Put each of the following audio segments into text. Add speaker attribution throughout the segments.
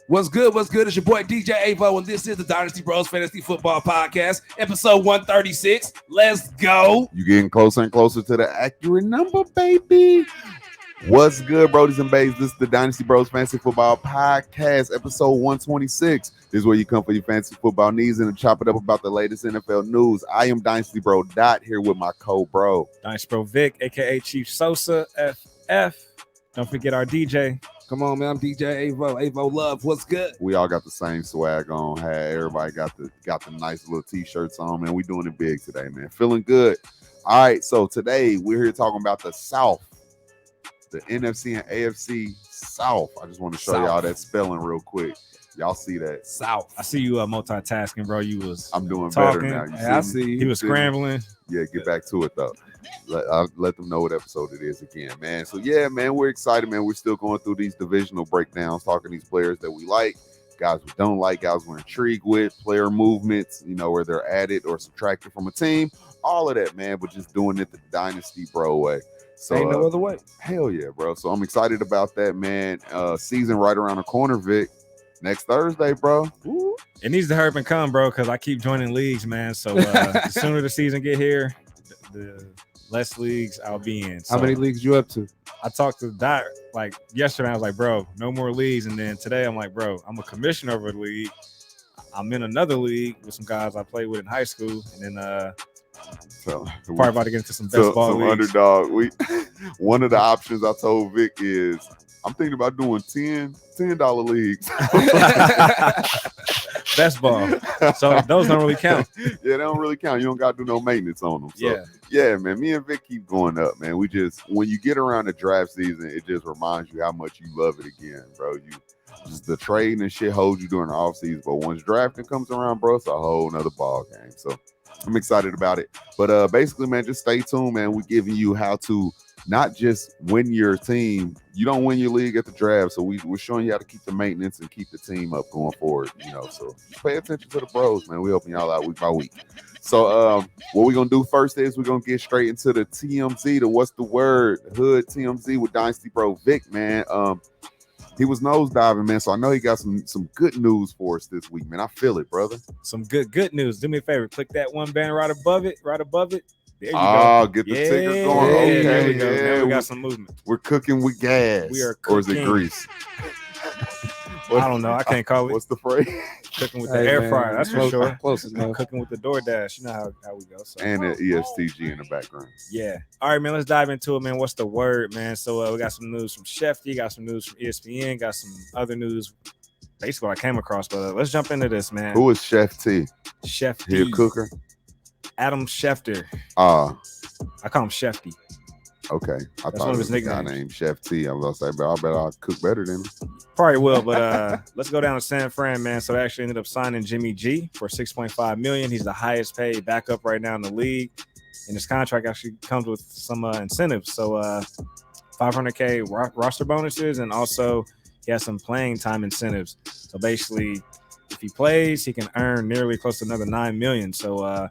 Speaker 1: What's good? What's good? It's your boy DJ Avo, and this is the Dynasty Bros Fantasy Football Podcast, episode 136. Let's go.
Speaker 2: You getting closer and closer to the accurate number, baby. What's good, Brodies and Bays? This is the Dynasty Bros Fantasy Football Podcast, episode 126. This is where you come for your fantasy football needs and chop it up about the latest NFL news. I am Dynasty Bro Dot here with my co-bro.
Speaker 3: Dynasty Bro Vic, a.k.a. Chief Sosa, FF. Don't forget our DJ.
Speaker 1: Come on, man. I'm DJ Avo. Avo Love. What's good?
Speaker 2: We all got the same swag on. Hey, everybody got the nice little t-shirts on, man. We doing it big today, man. Feeling good. All right, so today we're here talking about the South, the NFC and AFC South. I just want to show y'all that spelling real quick. Y'all see that?
Speaker 1: South.
Speaker 3: I see you multitasking, bro.
Speaker 2: I'm doing
Speaker 3: talking.
Speaker 2: better now.
Speaker 1: I see.
Speaker 3: He was scrambling.
Speaker 2: Yeah, get back to it though. I'll let them know what episode it is again, man. So yeah, man, we're excited, man. We're still going through these divisional breakdowns, talking these players that we like, guys we don't like, guys we're intrigued with, player movements, where they're added or subtracted from a team, all of that, man. But just doing it the Dynasty Bro way. So
Speaker 1: ain't no other way.
Speaker 2: Hell yeah, bro. So I'm excited about that, man. Season right around the corner, Vic. Next Thursday, bro.
Speaker 3: Ooh. It needs to hurry up and come, bro, because I keep joining leagues, man. So the sooner the season get here, the less leagues I'll be in. So
Speaker 1: how many leagues you up to?
Speaker 3: I talked to Dot like yesterday. I was like, bro, no more leagues. And then today I'm like, bro, I'm a commissioner over the league. I'm in another league with some guys I played with in high school. And then probably about to get into some best ball
Speaker 2: some
Speaker 3: leagues.
Speaker 2: Underdog. One of the options I told Vic is I'm thinking about doing $10 leagues.
Speaker 3: Best ball. So those don't really count.
Speaker 2: Yeah, they don't really count. You don't got to do no maintenance on them. So,
Speaker 3: yeah,
Speaker 2: man, me and Vic keep going up, man. We just, when you get around the draft season, it just reminds you how much you love it again, bro. Just the trading and shit holds you during the offseason. But once drafting comes around, bro, it's a whole nother ball game. So I'm excited about it. But basically, man, just stay tuned, man. We're giving you how to not just win your team. You don't win your league at the draft. So we're showing you how to keep the maintenance and keep the team up going forward. So just pay attention to the bros, man. We're helping y'all out week by week. So what we're going to do first is we're going to get straight into the TMZ, the What's the Word Hood TMZ with Dynasty Bro Vic, man. He was nosediving, man. So I know he got some good news for us this week, man. I feel it, brother.
Speaker 3: Some good news. Do me a favor. Click that one banner right above it. There you go.
Speaker 2: Get the ticker going.
Speaker 3: Yeah,
Speaker 2: okay,
Speaker 3: there we go.
Speaker 2: Yeah,
Speaker 3: now we got some movement.
Speaker 2: We're cooking with gas.
Speaker 3: We are cooking.
Speaker 2: Or is it grease?
Speaker 3: I don't know. I can't call it.
Speaker 2: What's the phrase?
Speaker 3: Cooking with the air fryer. That's for sure.
Speaker 1: Close enough.
Speaker 3: Cooking with the DoorDash. You know how we go. So.
Speaker 2: And the ESTG in the background.
Speaker 3: Yeah. All right, man. Let's dive into it, man. What's the word, man? So we got some news from Shefty. Got some news from ESPN. Got some other news. Basically, what I came across. But let's jump into this, man.
Speaker 2: Who is Chef T?
Speaker 3: Shefty.
Speaker 2: He a cooker?
Speaker 3: Adam Schefter. I call him Shefty.
Speaker 2: Okay. I
Speaker 3: That's
Speaker 2: thought
Speaker 3: one of
Speaker 2: it
Speaker 3: his
Speaker 2: was a guy
Speaker 3: nicknames.
Speaker 2: named Chef T. I was going to say, but I bet I'll cook better than him.
Speaker 3: Probably will, but let's go down to San Fran, man. So they actually ended up signing Jimmy G for $6.5 million. He's the highest paid backup right now in the league. And his contract actually comes with some incentives. So $500K roster bonuses, and also he has some playing time incentives. So basically, if he plays, he can earn nearly close to another $9 million. So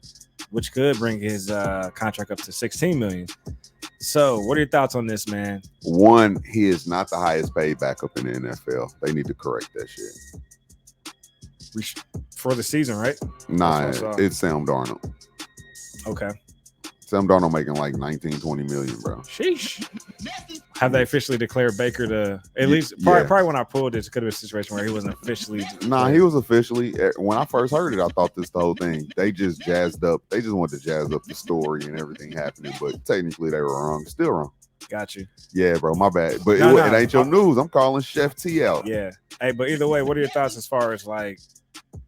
Speaker 3: which could bring his contract up to $16 million. So what are your thoughts on this, man?
Speaker 2: One, he is not the highest paid backup in the NFL. They need to correct that shit.
Speaker 3: For the season, right?
Speaker 2: Nah, it's Sam Darnold.
Speaker 3: Okay.
Speaker 2: Sam Darnold making like 19-20 million, bro.
Speaker 3: Sheesh. Have they officially declared Baker to at least probably when I pulled this, it could have been a situation where he wasn't officially declared.
Speaker 2: Nah, he was officially. When I first heard it, I thought the whole thing, they just jazzed up. They just wanted to jazz up the story and everything happening, but technically they were wrong. Still wrong.
Speaker 3: Got you.
Speaker 2: Yeah, bro, my bad. But it ain't your news. I'm calling Chef T out.
Speaker 3: Yeah. Hey, but either way, what are your thoughts as far as like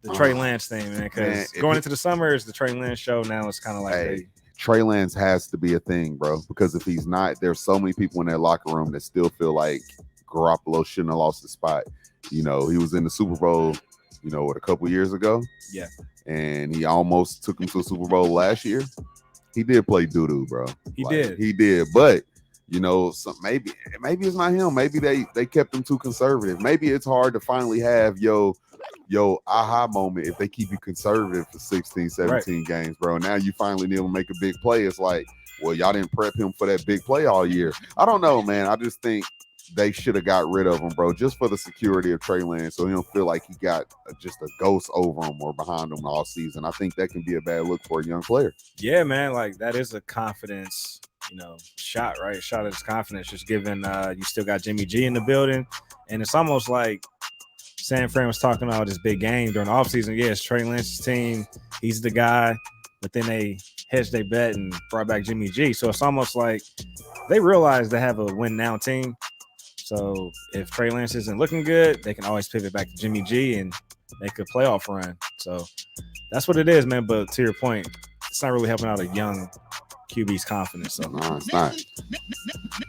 Speaker 3: the Trey Lance thing, man? Because going into the summer is the Trey Lance show. Now it's kind of like
Speaker 2: Trey Lance has to be a thing, bro, because if he's not, there's so many people in that locker room that still feel like Garoppolo shouldn't have lost the spot. He was in the Super Bowl, a couple years ago. Yeah. And he almost took him to the Super Bowl last year. He did play doo-doo, bro. He did. But, maybe it's not him. Maybe they kept him too conservative. Maybe it's hard to finally have yo aha moment if they keep you conservative for 16, 17 games, bro. Now you finally need to make a big play. It's like, well, y'all didn't prep him for that big play all year. I don't know, man. I just think they should have got rid of him, bro, just for the security of Trey Lance, so he don't feel like he got just a ghost over him or behind him all season. I think that can be a bad look for a young player.
Speaker 3: Yeah, man, like that is a confidence, shot, right? A shot at his confidence, just given you still got Jimmy G in the building, and it's almost like San Fran was talking about this big game during the offseason. Yeah, it's Trey Lance's team. He's the guy, but then they hedged their bet and brought back Jimmy G. So it's almost like they realize they have a win now team. So if Trey Lance isn't looking good, they can always pivot back to Jimmy G and make a playoff run. So that's what it is, man. But to your point, it's not really helping out a young QB's confidence. So
Speaker 2: No, it's not.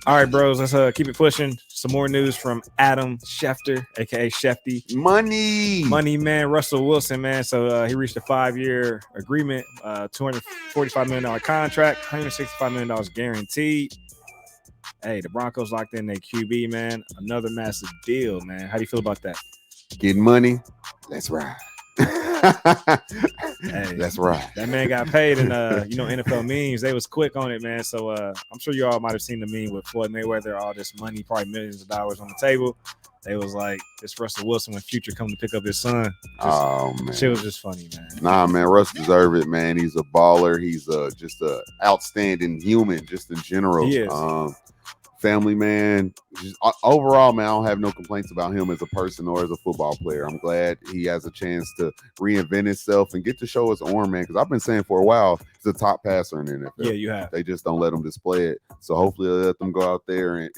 Speaker 3: all right, bros, let's keep it pushing. Some more news from Adam Schefter, aka Shefty. Money man, Russell Wilson, man. So he reached a 5-year agreement, $245 million contract, $165 million guaranteed. Hey, the Broncos locked in their QB, man. Another massive deal, man. How do you feel about that?
Speaker 2: Getting money. Let's ride.
Speaker 3: Hey,
Speaker 2: that's right.
Speaker 3: That man got paid, and NFL memes, they was quick on it, man. So I'm sure you all might have seen the meme with Floyd Mayweather, all this money, probably millions of dollars on the table. They was like, it's Russell Wilson when Future come to pick up his son.
Speaker 2: Oh man,
Speaker 3: shit was just funny, man.
Speaker 2: Nah, man, Russ deserve it, man. He's a baller. He's just a outstanding human, just in general.
Speaker 3: He is.
Speaker 2: Family man. Just, overall, man, I don't have no complaints about him as a person or as a football player. I'm glad he has a chance to reinvent himself and get to show his arm, man. Because I've been saying for a while he's a top passer in the NFL.
Speaker 3: Yeah, you have.
Speaker 2: They just don't let him display it. So hopefully they'll let them go out there and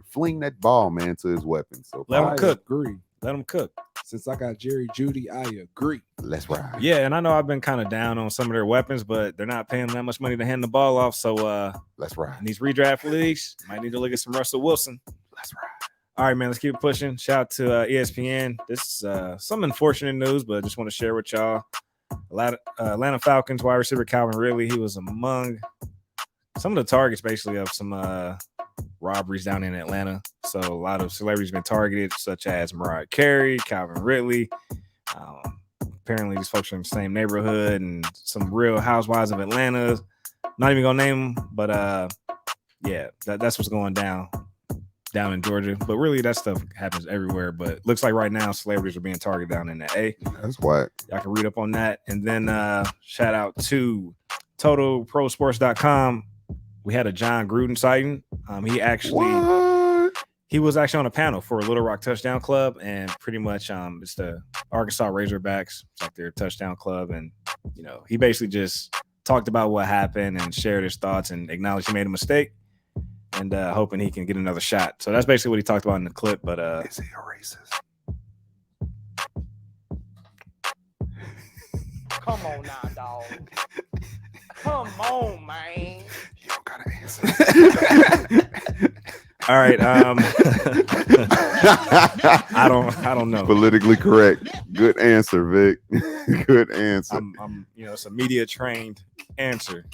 Speaker 2: fling that ball, man, to his weapon. So
Speaker 3: let him cook.
Speaker 1: Agree.
Speaker 3: Let him cook.
Speaker 1: Since I got Jerry Jeudy, I agree.
Speaker 2: Let's ride.
Speaker 3: Yeah, and I know I've been kind of down on some of their weapons, but they're not paying them that much money to hand the ball off. So
Speaker 2: let's ride.
Speaker 3: In these redraft leagues, might need to look at some Russell Wilson.
Speaker 2: Let's ride.
Speaker 3: All right, man, let's keep it pushing. Shout out to ESPN. This is some unfortunate news, but I just want to share with y'all. Atlanta Falcons wide receiver Calvin Ridley, he was among some of the targets basically of some robberies down in Atlanta. So a lot of celebrities been targeted, such as Mariah Carey, Calvin Ridley. Apparently these folks are in the same neighborhood, and some real housewives of Atlanta. Not even gonna name them, but yeah, that's what's going down in Georgia. But really that stuff happens everywhere. But looks like right now celebrities are being targeted down in the A.
Speaker 2: That's whack.
Speaker 3: Y'all can read up on that. And then shout out to TotalProSports.com. We had a John Gruden sighting. He was actually on a panel for Little Rock Touchdown Club, and pretty much it's the Arkansas Razorbacks. It's like their touchdown club, and he basically just talked about what happened and shared his thoughts and acknowledged he made a mistake, and hoping he can get another shot. So that's basically what he talked about in the clip. But
Speaker 2: is he a racist?
Speaker 4: Come on now, dog. Come on, man.
Speaker 2: You don't gotta answer.
Speaker 3: All right. I don't know.
Speaker 2: Politically correct. Good answer, Vic. Good answer.
Speaker 3: It's a media trained answer.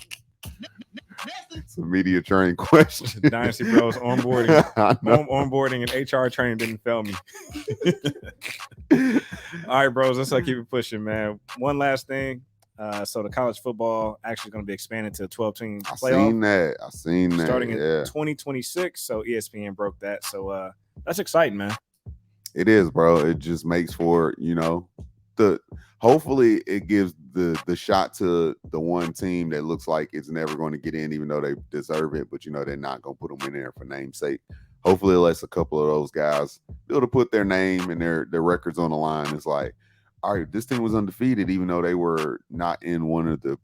Speaker 2: It's a media trained question.
Speaker 3: Dynasty Bros onboarding and HR training didn't fail me. All right, bros, let's keep it pushing, man. One last thing. So the college football actually going to be expanded to a 12-team playoff.
Speaker 2: I seen that.
Speaker 3: Starting in 2026. So ESPN broke that. So that's exciting, man.
Speaker 2: It is, bro. It just makes for, hopefully it gives the shot to the one team that looks like it's never going to get in, even though they deserve it. But, they're not going to put them in there for namesake. Hopefully it lets a couple of those guys be able to put their name and their records on the line. It's like, all right, this team was undefeated, even though they were not in one of the,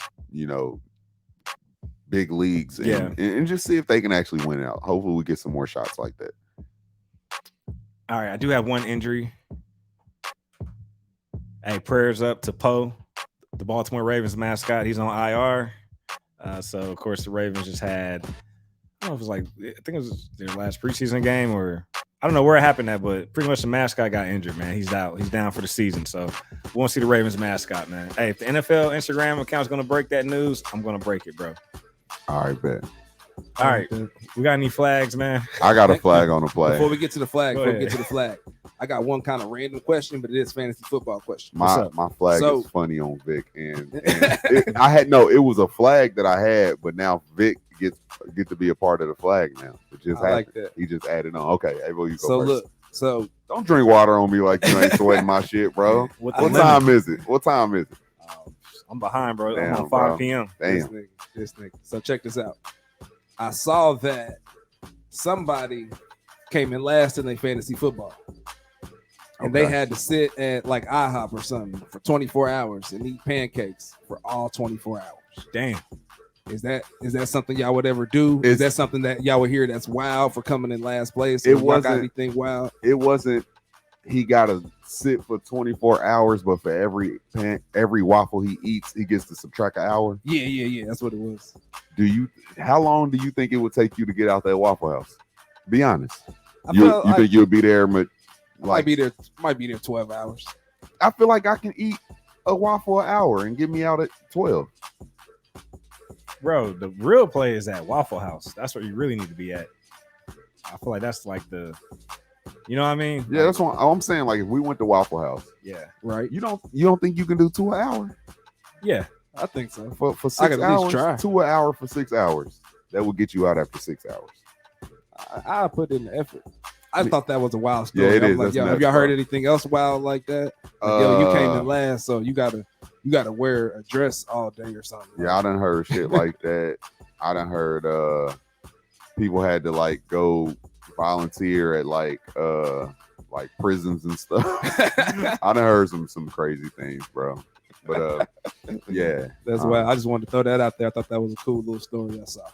Speaker 2: big leagues. And just see if they can actually win out. Hopefully we get some more shots like that.
Speaker 3: All right, I do have one injury. Hey, prayers up to Poe, the Baltimore Ravens mascot. He's on IR. So, of course, the Ravens just had, I don't know if I think it was their last preseason game, or I don't know where it happened at, but pretty much the mascot got injured, man. He's out. He's down for the season. So we want to see the Ravens mascot, man. Hey, if the NFL Instagram account is going to break that news, I'm going to break it, bro.
Speaker 2: All right, bet.
Speaker 3: All right. We got any flags, man?
Speaker 2: I got a flag on the play.
Speaker 1: Before we get to the flag, I got one kind of random question, but it is fantasy football question.
Speaker 2: My flag is funny on Vic, and it was a flag that I had, but now Vic get to be a part of the flag now. It just
Speaker 1: I
Speaker 2: happened.
Speaker 1: like that.
Speaker 2: He just added on. Okay, Abel, you go
Speaker 1: So
Speaker 2: first.
Speaker 1: look, so
Speaker 2: Don't drink water on me like you ain't sweating my shit, bro.
Speaker 3: With
Speaker 2: What
Speaker 3: the
Speaker 2: time is it? What time is it?
Speaker 3: I'm behind, bro. I'm
Speaker 2: Damn,
Speaker 3: on 5
Speaker 2: bro.
Speaker 3: p.m.
Speaker 1: this
Speaker 2: Damn.
Speaker 1: nigga. So check this out. I saw that somebody came in last in their fantasy football. And they
Speaker 2: Okay.
Speaker 1: had to sit at like IHOP or something for 24 hours and eat pancakes for all 24 hours.
Speaker 3: Damn.
Speaker 1: Is that something y'all would ever do? Is that something that y'all would hear that's wild for coming in last place? Or
Speaker 2: It
Speaker 1: y'all got
Speaker 2: wasn't-
Speaker 1: anything wild?
Speaker 2: It wasn't. He got to sit for 24 hours, but for every waffle he eats, he gets to subtract an hour.
Speaker 1: Yeah. That's what it was.
Speaker 2: How long do you think it would take you to get out that Waffle House? Be honest.
Speaker 1: I
Speaker 2: You
Speaker 1: feel like
Speaker 2: think you'll be there, but
Speaker 1: might be there 12 hours.
Speaker 2: I feel like I can eat a waffle an hour and get me out at 12.
Speaker 3: Bro, the real play is at Waffle House. That's where you really need to be at. I feel like that's like the, you know what I mean?
Speaker 2: Yeah, that's what I'm saying. Like if we went to Waffle House,
Speaker 3: Yeah.
Speaker 1: Right?
Speaker 2: you don't think you can do 2 an hour
Speaker 3: Yeah.
Speaker 1: I think so.
Speaker 2: for
Speaker 1: I
Speaker 2: 6
Speaker 1: could at least
Speaker 2: hours?
Speaker 1: try.
Speaker 2: 2 an hour for 6 hours. That will get you out after 6 hours.
Speaker 1: I put in the effort. I thought that was a wild story.
Speaker 2: Yeah, it
Speaker 1: I'm
Speaker 2: is.
Speaker 1: like,
Speaker 2: That's
Speaker 1: yo, have
Speaker 2: nuts,
Speaker 1: y'all heard
Speaker 2: bro.
Speaker 1: anything else wild like that? Like, yo, you came in last, so you gotta wear a dress all day or something.
Speaker 2: Yeah, I done heard shit like that. I done heard people had to like go volunteer at like prisons and stuff. I done heard some crazy things, bro. But yeah.
Speaker 1: That's why I just wanted to throw that out there. I thought that was a cool little story I saw.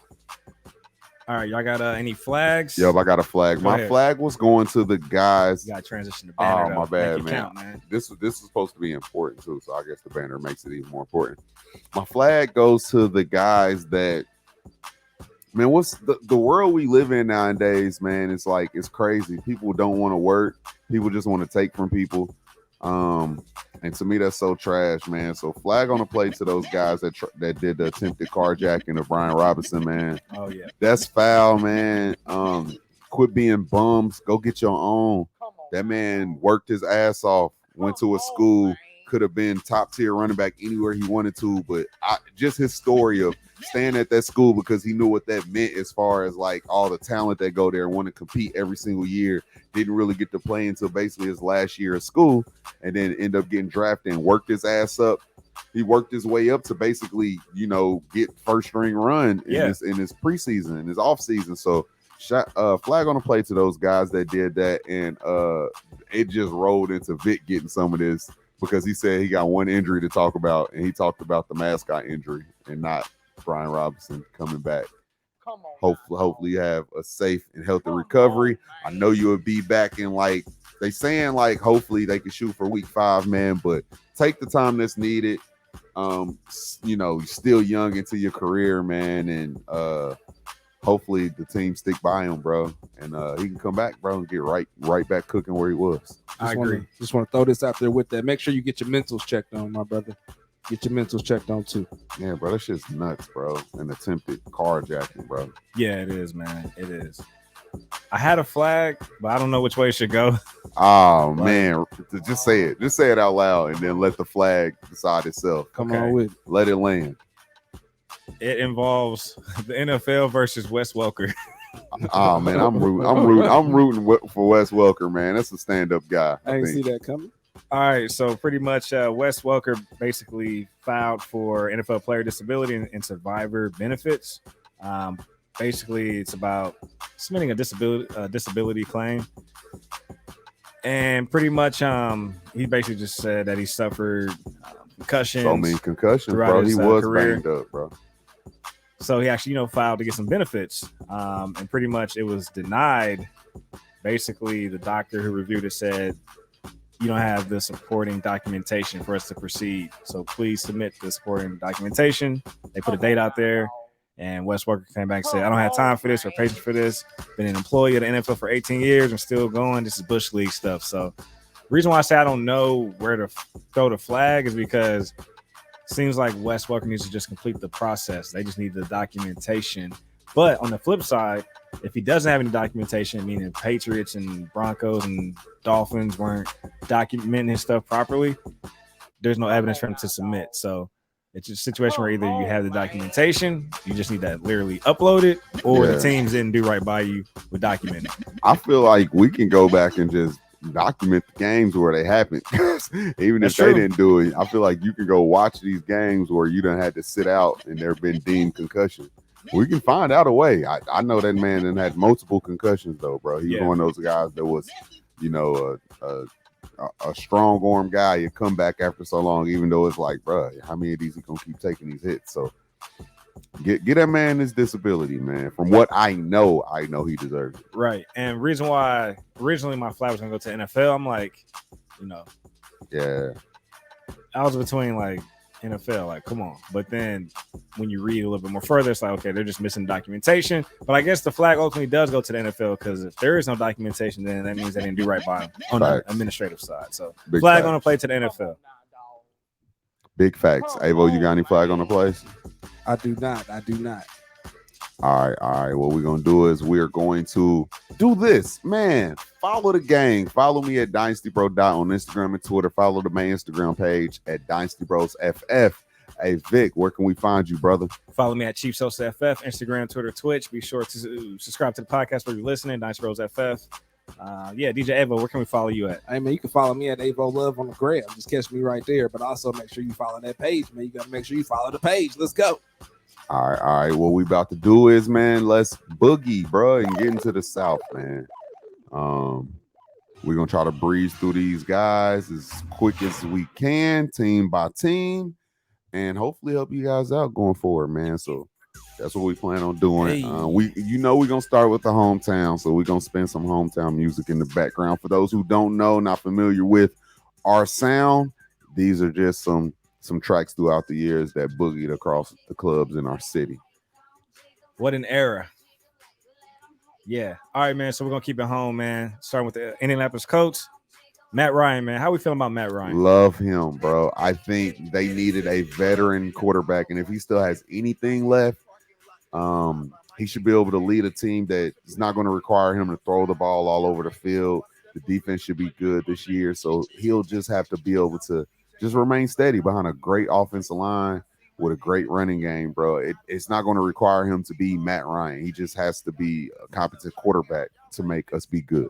Speaker 3: All right, y'all got any flags?
Speaker 2: Yep, I got a flag.
Speaker 3: Go
Speaker 2: My
Speaker 3: ahead.
Speaker 2: flag was going to the guys.
Speaker 3: You got to transition to banner.
Speaker 2: Oh,
Speaker 3: though.
Speaker 2: my bad,
Speaker 3: Make it
Speaker 2: man.
Speaker 3: count, man.
Speaker 2: This is supposed to be important too, so I guess the banner makes it even more important. My flag goes to the guys that, man, what's the world we live in nowadays, man? It's like it's crazy. People don't want to work. People just want to take from people. And to me, that's so trash, man. So flag on the play to those guys that did the attempted carjacking of Brian Robinson, man.
Speaker 3: Oh, yeah.
Speaker 2: That's foul, man. Quit being bums. Go get your own. That man worked his ass off, went to a school, could have been top tier running back anywhere he wanted to, but just his story of staying at that school because he knew what that meant as far as like all the talent that go there and want to compete every single year. Didn't really get to play until basically his last year of school, and then end up getting drafted and worked his ass up. He worked his way up to basically, get first string run in his preseason, in his off season. So flag on the play to those guys that did that, and it just rolled into Vic getting some of this because he said he got one injury to talk about, and he talked about the mascot injury and not Brian Robinson coming back. Hopefully you have a safe and healthy recovery. I know you will be back in they saying hopefully they can shoot for week 5, man, but take the time that's needed. You're still young into your career, man, and hopefully the team stick by him, bro, and he can come back, bro, and get right back cooking where he was.
Speaker 3: I agree.
Speaker 1: Just want to throw this out there with that. Make sure you get your mentals checked on, my brother. Get your mentals checked on too.
Speaker 2: Yeah, bro, that shit's nuts, bro. An attempted carjacking, bro.
Speaker 3: Yeah, it is, man. It is. I had a flag, but I don't know which way it should go.
Speaker 2: Oh man, just say it. Just say it out loud, and then let the flag decide itself.
Speaker 1: Come
Speaker 3: Okay.
Speaker 1: on with it.
Speaker 2: Let it land.
Speaker 3: It involves the NFL versus Wes Welker.
Speaker 2: Oh man, I'm rooting for Wes Welker, man. That's a stand-up guy.
Speaker 1: I ain't see that coming.
Speaker 3: All right, so pretty much Wes Welker basically filed for NFL player disability and survivor benefits. Basically, it's about submitting a disability claim, and pretty much he basically just said that he suffered concussions.
Speaker 2: So many concussions,
Speaker 3: throughout
Speaker 2: bro.
Speaker 3: his,
Speaker 2: He was
Speaker 3: career.
Speaker 2: banged up, bro.
Speaker 3: So he actually, filed to get some benefits, and pretty much it was denied. Basically, the doctor who reviewed it said, you don't have the supporting documentation for us to proceed. So please submit the supporting documentation. They put a date out there, and Wes Welker came back and said, I don't have time for this or patience for this. Been an employee of the NFL for 18 years and still going. This is Bush League stuff. So the reason why I say I don't know where to throw the flag is because it seems like Wes Welker needs to just complete the process. They just need the documentation. But on the flip side, if he doesn't have any documentation, meaning Patriots and Broncos and Dolphins weren't documenting his stuff properly, there's no evidence for him to submit. So It's a situation where either you have the documentation, you just need to literally upload it, or the teams didn't do right by you with documenting.
Speaker 2: I feel like we can go back and just document the games where they happened. Even
Speaker 3: That's
Speaker 2: if
Speaker 3: true.
Speaker 2: they didn't do it, I feel like you can go watch these games where you done had to sit out and they've been deemed concussion. We can find out a way. I know that man done had multiple concussions though, bro. He was one of those guys that was, you know, a strong arm guy. You come back after so long, even though it's like, bro, how many of these he gonna keep taking these hits? So get that man his disability, man. From what I know he deserves it.
Speaker 3: Right. And reason why originally my flag was gonna go to NFL, I'm like, I was between like NFL, like, come on. But then when you read a little bit more further, it's like, okay, they're just missing documentation. But I guess the flag ultimately does go to the NFL, because if there is no documentation, then that means they didn't do right by them on the administrative side. So flag on the play to the NFL.
Speaker 2: Big facts. Avo, you got any flag on the place?
Speaker 1: I do not.
Speaker 2: All right. What we're gonna do is we're going to do this, man. Follow the gang. Follow me at Dynasty Bro on Instagram and Twitter. Follow the main Instagram page at Dynasty Bros FF. Hey Vic, where can we find you, brother?
Speaker 3: Follow me at Chief Sosa FF, Instagram, Twitter, Twitch. Be sure to subscribe to the podcast where you're listening. Dynasty Bros FF. DJ Avo, where can we follow you at?
Speaker 1: Hey man, you can follow me at Avo Love on the gram. Just catch me right there. But also make sure you follow that page, man. You gotta make sure you follow the page. Let's go.
Speaker 2: All right. What we about to do is, man, let's boogie, bro, and get into the South, man. We're gonna try to breeze through these guys as quick as we can, team by team, and hopefully help you guys out going forward, man. So that's what we plan on doing. We're gonna start with the hometown, so we're gonna spin some hometown music in the background. For those who don't know, not familiar with our sound, these are just some tracks throughout the years that boogied across the clubs in our city.
Speaker 3: What an era. Yeah. All right, man. So we're going to keep it home, man. Starting with the Indianapolis Colts. Matt Ryan, man. How we feeling about Matt Ryan?
Speaker 2: Love him, bro. I think they needed a veteran quarterback, and if he still has anything left, he should be able to lead a team that is not going to require him to throw the ball all over the field. The defense should be good this year, so he'll just have to be able to just remain steady behind a great offensive line with a great running game, bro. It's not going to require him to be Matt Ryan. He just has to be a competent quarterback to make us be good.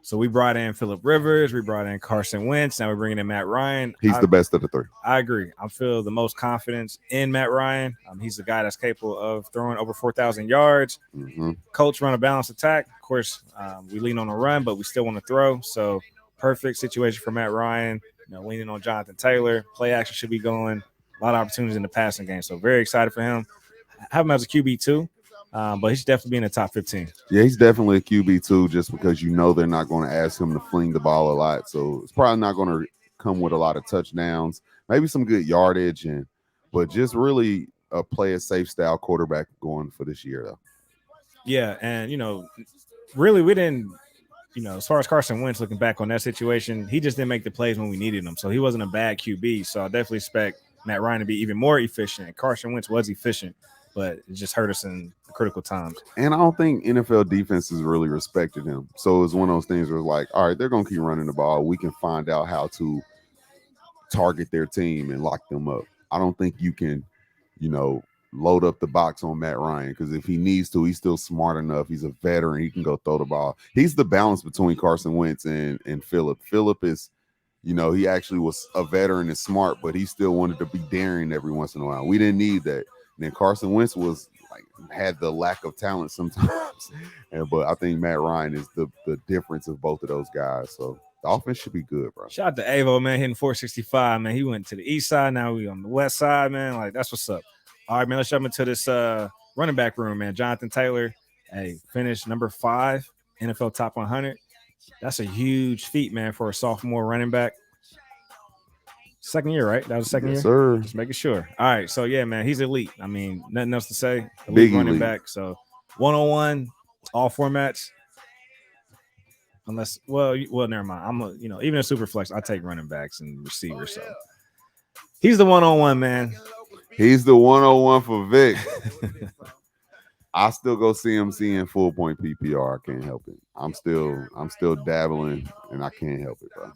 Speaker 3: So we brought in Phillip Rivers. We brought in Carson Wentz. Now we're bringing in Matt Ryan.
Speaker 2: He's the best of the three.
Speaker 3: I agree. I feel the most confidence in Matt Ryan. He's the guy that's capable of throwing over 4,000 yards.
Speaker 2: Mm-hmm.
Speaker 3: Coach run a balanced attack. Of course, we lean on the run, but we still want to throw. So perfect situation for Matt Ryan. Leaning on Jonathan Taylor. Play action should be going. A lot of opportunities in the passing game. So very excited for him. I have him as a QB too, but he should definitely be in the top 15.
Speaker 2: Yeah, he's definitely a QB too, just because they're not going to ask him to fling the ball a lot. So it's probably not going to come with a lot of touchdowns, maybe some good yardage, but just really a play a safe style quarterback going for this year though.
Speaker 3: Yeah, and really we didn't. As far as Carson Wentz, looking back on that situation, he just didn't make the plays when we needed him. So he wasn't a bad QB. So I definitely expect Matt Ryan to be even more efficient. Carson Wentz was efficient, but it just hurt us in critical times.
Speaker 2: And I don't think NFL defenses really respected him. So it's one of those things where it's like, all right, they're going to keep running the ball. We can find out how to target their team and lock them up. I don't think you can, load up the box on Matt Ryan, because if he needs to, he's still smart enough. He's a veteran. He can go throw the ball. He's the balance between Carson Wentz and Phillip. Phillip is, he actually was a veteran and smart, but he still wanted to be daring every once in a while. We didn't need that. And then Carson Wentz was had the lack of talent sometimes. But I think Matt Ryan is the difference of both of those guys. So the offense should be good, bro.
Speaker 3: Shout out to Avo, man, hitting 465, man. He went to the east side. Now we on the west side, man. Like, that's what's up. All right, man, let's jump into this running back room, man. Jonathan Taylor, finished number 5, NFL top 100. That's a huge feat, man, for a sophomore running back. Second year, right? That was the second year?
Speaker 2: Sir.
Speaker 3: Just making sure. All right, so, yeah, man, he's elite. I mean, nothing else to say.
Speaker 2: Big
Speaker 3: running
Speaker 2: elite.
Speaker 3: back. So, 101, all formats. Unless, well, never mind. Even a super flex, I take running backs and receivers. So, he's the 101, man.
Speaker 2: He's the 101 for Vic. I still go CMC in full point PPR. I can't help it. I'm still dabbling, and I can't help it, bro.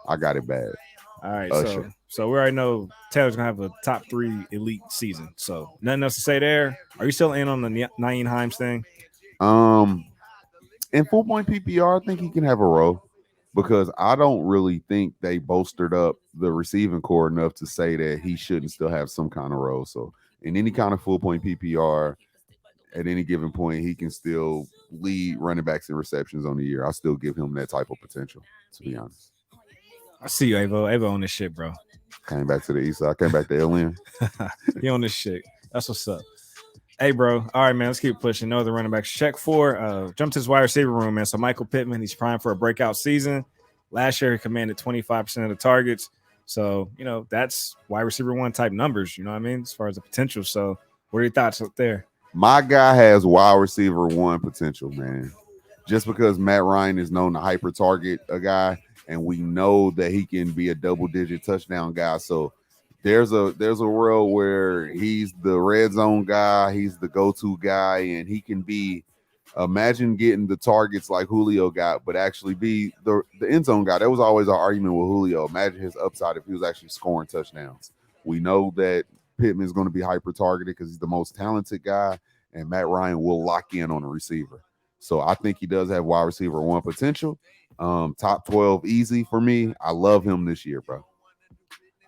Speaker 2: I got it bad.
Speaker 3: All right,
Speaker 2: Usher.
Speaker 3: so we already know Taylor's gonna have a top 3 elite season. So nothing else to say there. Are you still in on the Nyheim Hines thing?
Speaker 2: In full point PPR, I think he can have a role because I don't really think they bolstered up the receiving core enough to say that he shouldn't still have some kind of role. So in any kind of full point PPR, at any given point, he can still lead running backs in receptions on the year. I still give him that type of potential, to be honest.
Speaker 3: I see you, Avo. Avo on this shit, bro.
Speaker 2: Came back to the east side, came back to LN.
Speaker 3: He on this shit. That's what's up. Hey, bro. All right, man. Let's keep pushing. No other running backs. Check 4. Jump to his wide receiver room, man. So Michael Pittman, he's primed for a breakout season. Last year, he commanded 25% of the targets. So, that's wide receiver 1 type numbers, you know what I mean? As far as the potential. So, what are your thoughts up there?
Speaker 2: My guy has wide receiver 1 potential, man. Just because Matt Ryan is known to hyper target a guy, and we know that he can be a double-digit touchdown guy. So there's a world where he's the red zone guy, he's the go-to guy, and he can be, imagine getting the targets like Julio got, but actually be the end zone guy. That was always our argument with Julio. Imagine his upside if he was actually scoring touchdowns. We know that Pittman's going to be hyper targeted because he's the most talented guy, and Matt Ryan will lock in on a receiver. So I think he does have wide receiver 1 potential. Top 12 easy for me. I love him this year, bro.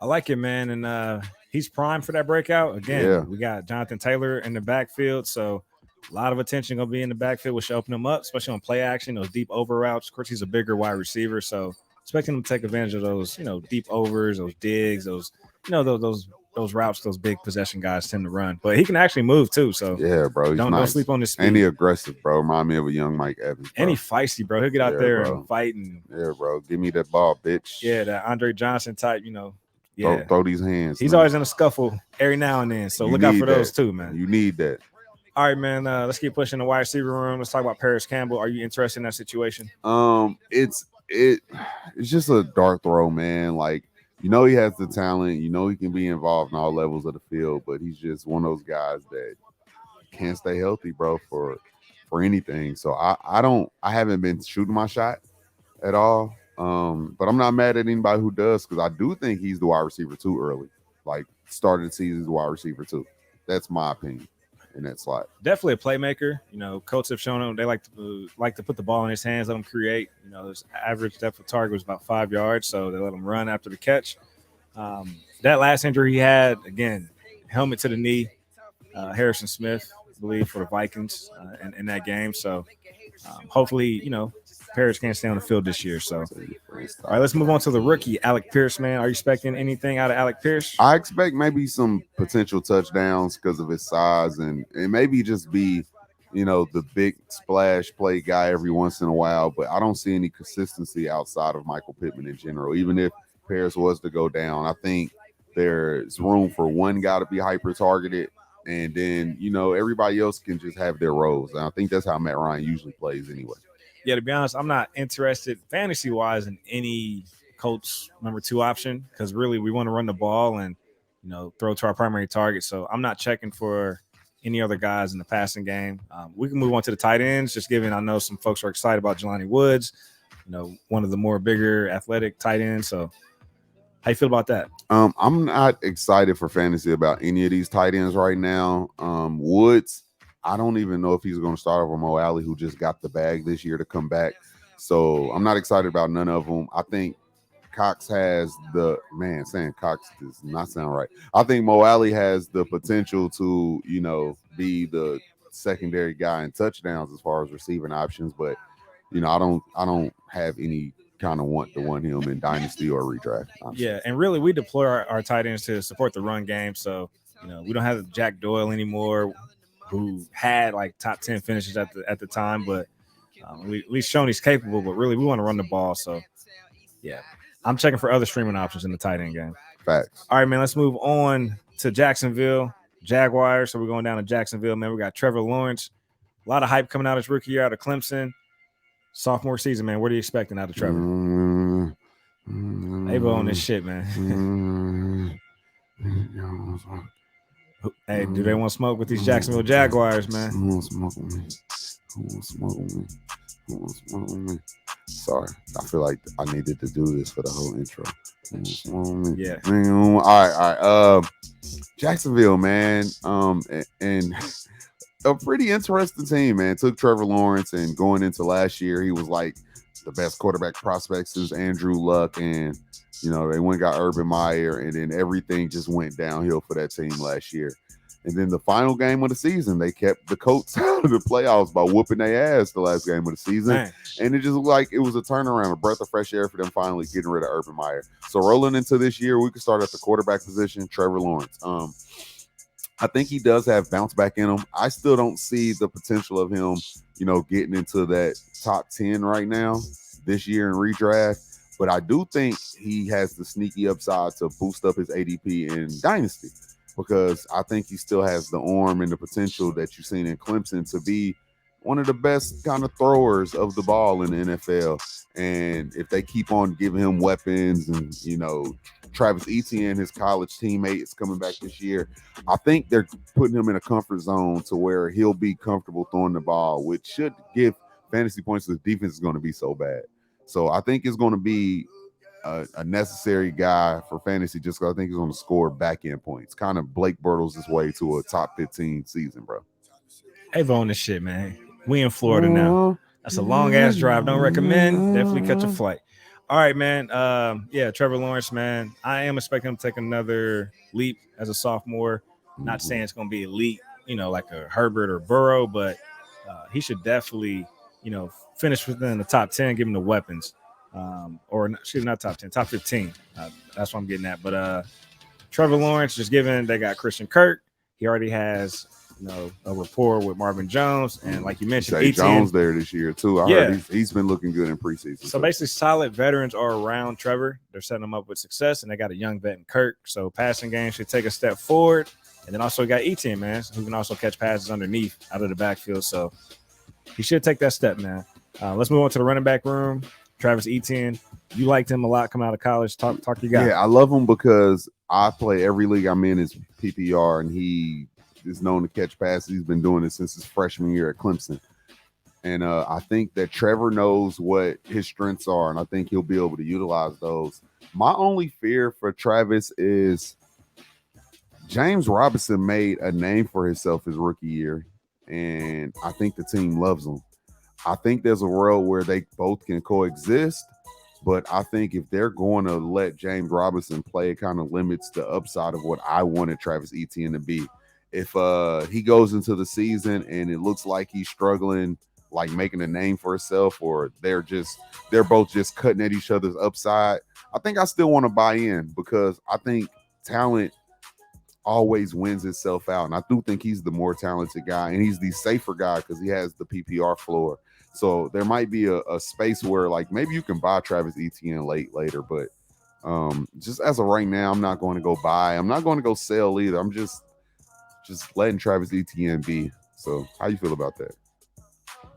Speaker 3: I like it, man. And he's primed for that breakout. Again, we got Jonathan Taylor in the backfield. So a lot of attention going to be in the backfield, which should open him up, especially on play action, those deep over routes. Of course, he's a bigger wide receiver. So expecting him to take advantage of those, deep overs, those digs, those routes, those big possession guys tend to run. But he can actually move too. So
Speaker 2: yeah, bro. He's
Speaker 3: don't sleep on his speed.
Speaker 2: And he aggressive, bro. Remind me of a young Mike Evans. Bro.
Speaker 3: And he feisty, bro. He'll get out there and fight.
Speaker 2: Yeah, bro. Give me that ball, bitch.
Speaker 3: Yeah, that Andre Johnson type,
Speaker 2: Yeah. Throw these hands.
Speaker 3: He's always in a scuffle every now and then. So look out for those too, man.
Speaker 2: You need that.
Speaker 3: All right, man. Let's keep pushing the wide receiver room. Let's talk about Paris Campbell. Are you interested in that situation?
Speaker 2: It's just a dart throw, man. Like, he has the talent. He can be involved in all levels of the field, but he's just one of those guys that can't stay healthy, bro, for anything. So I haven't been shooting my shot at all. But I'm not mad at anybody who does, because I do think he's the wide receiver 2 early. Like, started the season as the wide receiver 2. That's my opinion in that slot.
Speaker 3: Definitely a playmaker. Coaches have shown him they like to put the ball in his hands, let him create. His average depth of target was about 5 yards, so they let him run after the catch. That last injury he had, again, helmet to the knee, Harrison Smith, I believe, for the Vikings in that game. So hopefully, Paris can't stay on the field this year. So, all right, let's move on to the rookie, Alec Pierce, man. Are you expecting anything out of Alec Pierce?
Speaker 2: I expect maybe some potential touchdowns because of his size, and maybe just be, the big splash play guy every once in a while. But I don't see any consistency outside of Michael Pittman in general. Even if Paris was to go down, I think there's room for one guy to be hyper targeted, and then, everybody else can just have their roles. And I think that's how Matt Ryan usually plays anyway.
Speaker 3: Yeah, to be honest, I'm not interested fantasy-wise in any Colts number 2 option, because really we want to run the ball and, throw to our primary target. So I'm not checking for any other guys in the passing game. We can move on to the tight ends, just given I know some folks are excited about Jelani Woods, one of the more bigger athletic tight ends. So how you feel about that?
Speaker 2: I'm not excited for fantasy about any of these tight ends right now. Woods, I don't even know if he's going to start over Mo Alley, who just got the bag this year to come back. So I'm not excited about none of them. I think Cox has saying Cox does not sound right. I think Mo Alley has the potential to, be the secondary guy in touchdowns as far as receiving options. But, I don't have any kind of want him in Dynasty or redraft. Honestly.
Speaker 3: Yeah, and really we deploy our tight ends to support the run game. So, we don't have Jack Doyle anymore, who had like top 10 finishes at the time, but we at least shown he's capable. But really, we want to run the ball. So, yeah, I'm checking for other streaming options in the tight end game.
Speaker 2: Facts.
Speaker 3: All right, man. Let's move on to Jacksonville Jaguars. So we're going down to Jacksonville, man. We got Trevor Lawrence. A lot of hype coming out his rookie year out of Clemson. Sophomore season, man. What are you expecting out of Trevor? Avo on this shit, man. Hey, do they want to smoke with these Jacksonville Jaguars, man?
Speaker 2: Who wants to smoke with me? Sorry, I feel like I needed to do this for the whole intro.
Speaker 3: Yeah.
Speaker 2: All right. Jacksonville, man. And a pretty interesting team, man. Took Trevor Lawrence, and going into last year, he was like the best quarterback prospect since Andrew Luck, and they went and got Urban Meyer, and then everything just went downhill for that team last year. And then the final game of the season, they kept the Colts out of the playoffs by whooping their ass the last game of the season.
Speaker 3: Man.
Speaker 2: And it just looked like it was a turnaround, a breath of fresh air for them finally getting rid of Urban Meyer. So rolling into this year, we could start at the quarterback position, Trevor Lawrence. I think he does have bounce back in him. I still don't see the potential of him, getting into that top 10 right now this year in redraft. But I do think he has the sneaky upside to boost up his ADP in Dynasty, because I think he still has the arm and the potential that you've seen in Clemson to be one of the best kind of throwers of the ball in the NFL. And if they keep on giving him weapons, and, Travis Etienne, his college teammate, is coming back this year, I think they're putting him in a comfort zone to where he'll be comfortable throwing the ball, which should give fantasy points to the defense is going to be so bad. So I think it's going to be a necessary guy for fantasy, just because I think he's going to score back-end points. Kind of Blake Bortles his way to a top 15 season, bro.
Speaker 3: Hey, on this shit, man. We in Florida now. That's a long-ass drive. Don't recommend. Definitely catch a flight. All right, man. Trevor Lawrence, man. I am expecting him to take another leap as a sophomore. Not saying it's going to be elite, like a Herbert or Burrow, but he should definitely, finish within the top 10, give him the weapons. Not top 10, top 15. That's what I'm getting at. But Trevor Lawrence, just given they got Christian Kirk, he already has a rapport with Marvin Jones, and like you mentioned,
Speaker 2: Zay Jones there this year too. I heard he's been looking good in preseason.
Speaker 3: So basically, solid veterans are around Trevor. They're setting him up with success, and they got a young vet in Kirk. So passing game should take a step forward, and then also got Etienne, man, who can also catch passes underneath out of the backfield. So he should take that step, man. Let's move on to the running back room. Travis Etienne, you liked him a lot coming out of college. Talk your guy.
Speaker 2: Yeah, I love him because I play every league I'm in is PPR, and he is known to catch passes. He's been doing it since his freshman year at Clemson. And I think that Trevor knows what his strengths are, and I think he'll be able to utilize those. My only fear for Travis is James Robinson made a name for himself his rookie year, and I think the team loves him. I think there's a world where they both can coexist, but I think if they're going to let James Robinson play, it kind of limits the upside of what I wanted Travis Etienne to be. If he goes into the season and it looks like he's struggling, like making a name for himself, or they're both just cutting at each other's upside, I think I still want to buy in, because I think talent always wins itself out. And I do think he's the more talented guy, and he's the safer guy because he has the PPR floor. So there might be a space where like maybe you can buy Travis Etienne later, but just as of right now, I'm not going to go buy. I'm not going to go sell either. I'm just letting Travis Etienne be. So how you feel about that?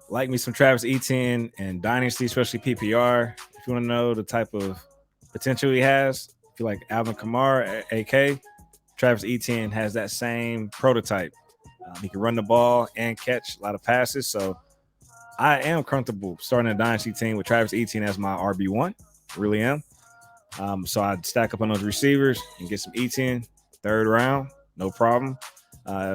Speaker 3: Like me some Travis Etienne and Dynasty, especially PPR. If you want to know the type of potential he has, if you like Alvin Kamara, AK, Travis Etienne has that same prototype. He can run the ball and catch a lot of passes. So I am comfortable starting a Dynasty team with Travis Etienne as my RB1. Really am. So I'd stack up on those receivers and get some Etienne third round. No problem.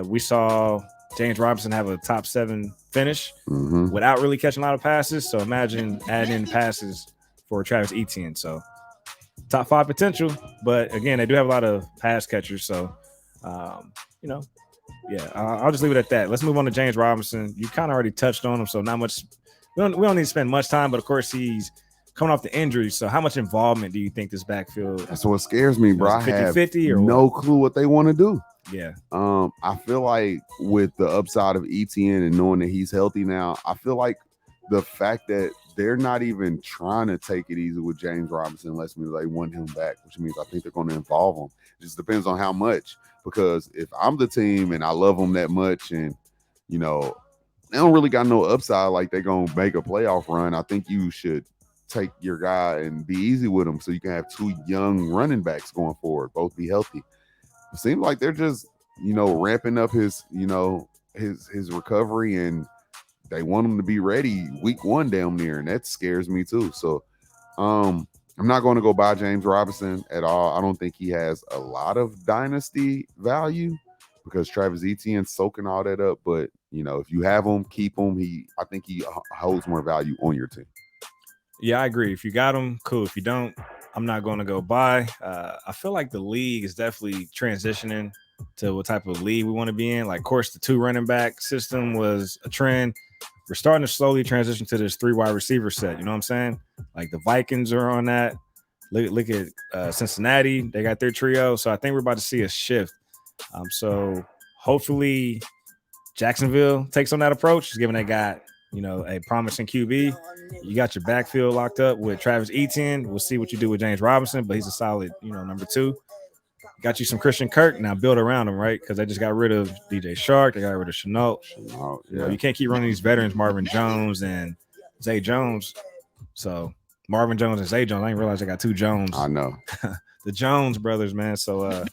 Speaker 3: We saw James Robinson have a top 7 finish without really catching a lot of passes. So imagine adding in passes for Travis Etienne. So top 5 potential, but again, they do have a lot of pass catchers. So, I'll just leave it at that. Let's move on to James Robinson. You kind of already touched on him, so not much. We don't need to spend much time, but of course he's coming off the injury. So how much involvement do you think this backfield?
Speaker 2: That's what scares me, bro.
Speaker 3: 50-50 or
Speaker 2: no clue what they want to do.
Speaker 3: Yeah.
Speaker 2: I feel like with the upside of Etienne and knowing that he's healthy now, I feel like the fact that they're not even trying to take it easy with James Robinson lets me they want him back, which means I think they're going to involve him. It just depends on how much, because if I'm the team and I love them that much and, they don't really got no upside like they're going to make a playoff run, I think you should take your guy and be easy with him so you can have 2 young running backs going forward, both be healthy. It seems like they're just, ramping up his recovery, and they want him to be ready week 1 damn near, and that scares me too. So I'm not going to go buy James Robinson at all. I don't think he has a lot of dynasty value because Travis Etienne's soaking all that up. But if you have him, keep him. I think he holds more value on your team.
Speaker 3: Yeah, I agree. If you got him, cool. If you don't, I'm not going to go buy. I feel like the league is definitely transitioning to what type of league we want to be in. Like, of course, the 2 running back system was a trend. We're starting to slowly transition to this 3 wide receiver set. You know what I'm saying? Like the Vikings are on that. Look at Cincinnati. They got their trio. So I think we're about to see a shift. So hopefully Jacksonville takes on that approach, just given they got, a promising QB. You got your backfield locked up with Travis Etienne. We'll see what you do with James Robinson, but he's a solid, number 2. Got you some Christian Kirk. Now build around him, right? Because they just got rid of DJ Shark. They got rid of Chenault.
Speaker 2: Yeah.
Speaker 3: You can't keep running these veterans, Marvin Jones and Zay Jones. So Marvin Jones and Zay Jones. I didn't realize I got 2 Jones.
Speaker 2: I know.
Speaker 3: The Jones brothers, man. So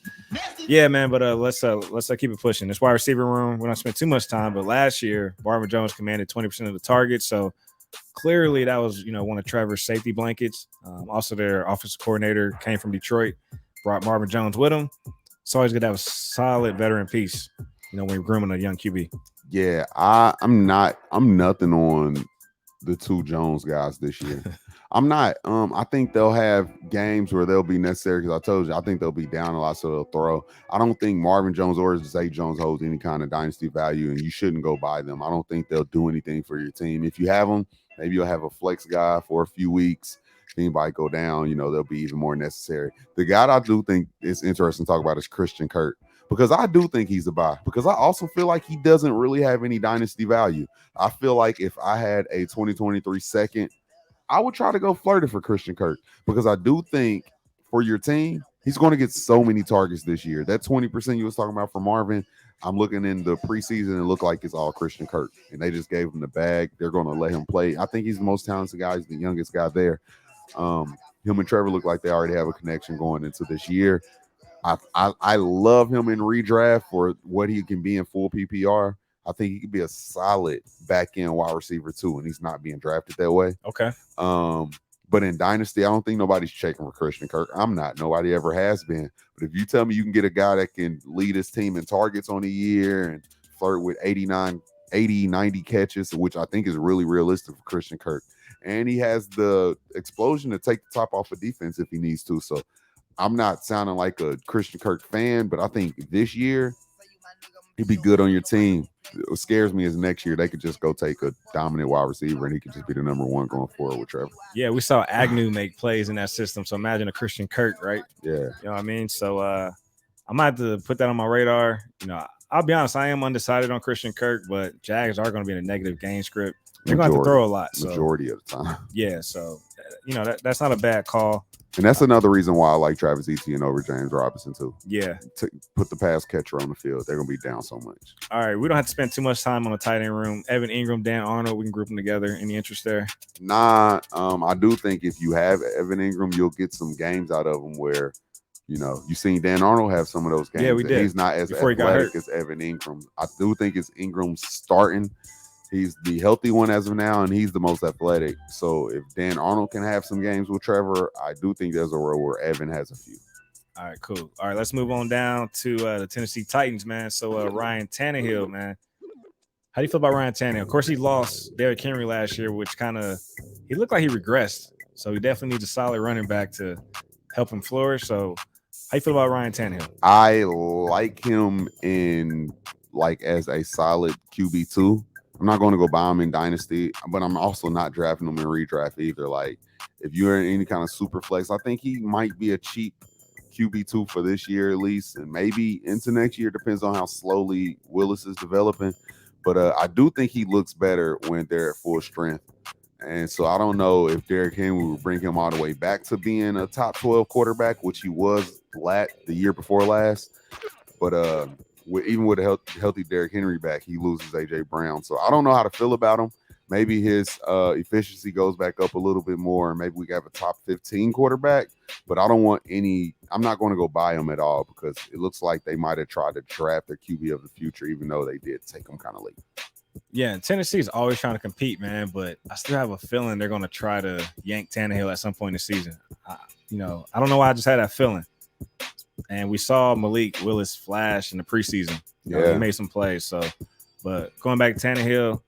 Speaker 3: yeah, man. But let's keep it pushing. This wide receiver room, we don't spend too much time. But last year, Marvin Jones commanded 20% of the targets. So clearly that was, one of Trevor's safety blankets. Also, their offensive coordinator came from Detroit, brought Marvin Jones with him. It's always good to have a solid veteran piece, when you're grooming a young QB.
Speaker 2: Yeah, I'm nothing on the 2 Jones guys this year. I'm not. I think they'll have games where they'll be necessary because I told you I think they'll be down a lot, so they'll throw. I don't think Marvin Jones or Zay Jones holds any kind of dynasty value, and you shouldn't go buy them. I don't think they'll do anything for your team. If you have them, maybe you'll have a flex guy for a few weeks. If anybody go down, they'll be even more necessary. The guy I do think is interesting to talk about is Christian Kirk, because I do think he's a buy, because I also feel like he doesn't really have any dynasty value. I feel like if I had a 2023 second, I would try to go flirting for Christian Kirk, because I do think for your team, he's going to get so many targets this year. That 20% you was talking about for Marvin, I'm looking in the preseason and it looked like it's all Christian Kirk, and they just gave him the bag. They're going to let him play. I think he's the most talented guy. He's the youngest guy there. Him and Trevor look like they already have a connection going into this year. I love him in redraft for what he can be in full PPR. I think he could be a solid back-end wide receiver too, and he's not being drafted that way.
Speaker 3: Okay.
Speaker 2: But in Dynasty, I don't think nobody's checking for Christian Kirk. I'm not. Nobody ever has been. But if you tell me you can get a guy that can lead his team in targets on a year and flirt with 80, 90 catches, which I think is really realistic for Christian Kirk, and he has the explosion to take the top off of defense if he needs to. So I'm not sounding like a Christian Kirk fan, but I think this year he'd be good on your team. What scares me is next year they could just go take a dominant wide receiver and he could just be the number 1 going forward with Trevor.
Speaker 3: Yeah, we saw Agnew make plays in that system. So imagine a Christian Kirk, right?
Speaker 2: Yeah.
Speaker 3: You know what I mean? So I might have to put that on my radar. I'll be honest, I am undecided on Christian Kirk, but Jags are going to be in a negative game script. They're going to have to throw a lot. So.
Speaker 2: Majority of the time.
Speaker 3: Yeah, so, that's not a bad call.
Speaker 2: And that's another reason why I like Travis Etienne over James Robinson, too.
Speaker 3: Yeah.
Speaker 2: Put the pass catcher on the field. They're going to be down so much.
Speaker 3: All right, we don't have to spend too much time on the tight end room. Evan Ingram, Dan Arnold, we can group them together. Any interest there?
Speaker 2: Nah, I do think if you have Evan Ingram, you'll get some games out of him where, you've seen Dan Arnold have some of those games.
Speaker 3: Yeah, we did.
Speaker 2: He's not as athletic as Evan Ingram. I do think it's Ingram's starting. He's the healthy one as of now, and he's the most athletic. So if Dan Arnold can have some games with Trevor, I do think there's a world where Evan has a few.
Speaker 3: All right, cool. All right, let's move on down to the Tennessee Titans, man. So Ryan Tannehill, man. How do you feel about Ryan Tannehill? Of course, he lost Derrick Henry last year, which he looked like he regressed. So he definitely needs a solid running back to help him flourish. So how you feel about Ryan Tannehill?
Speaker 2: I like him as a solid QB2. I'm not going to go buy him in Dynasty, but I'm also not drafting him in redraft either. Like, if you're in any kind of super flex, I think he might be a cheap QB2 for this year at least, and maybe into next year. Depends on how slowly Willis is developing. But I do think he looks better when they're at full strength. And so I don't know if Derrick Henry will bring him all the way back to being a top 12 quarterback, which he was the year before last. But even with a healthy Derrick Henry back, he loses A.J. Brown. So I don't know how to feel about him. Maybe his efficiency goes back up a little bit more, and maybe we have a top 15 quarterback. But I don't want I'm not going to go buy him at all, because it looks like they might have tried to draft their QB of the future, even though they did take him kind of late.
Speaker 3: Yeah, Tennessee's always trying to compete, man, but I still have a feeling they're going to try to yank Tannehill at some point in the season. I don't know why I just had that feeling. And we saw Malik Willis flash in the preseason. He made some plays. So, but going back to Tannehill,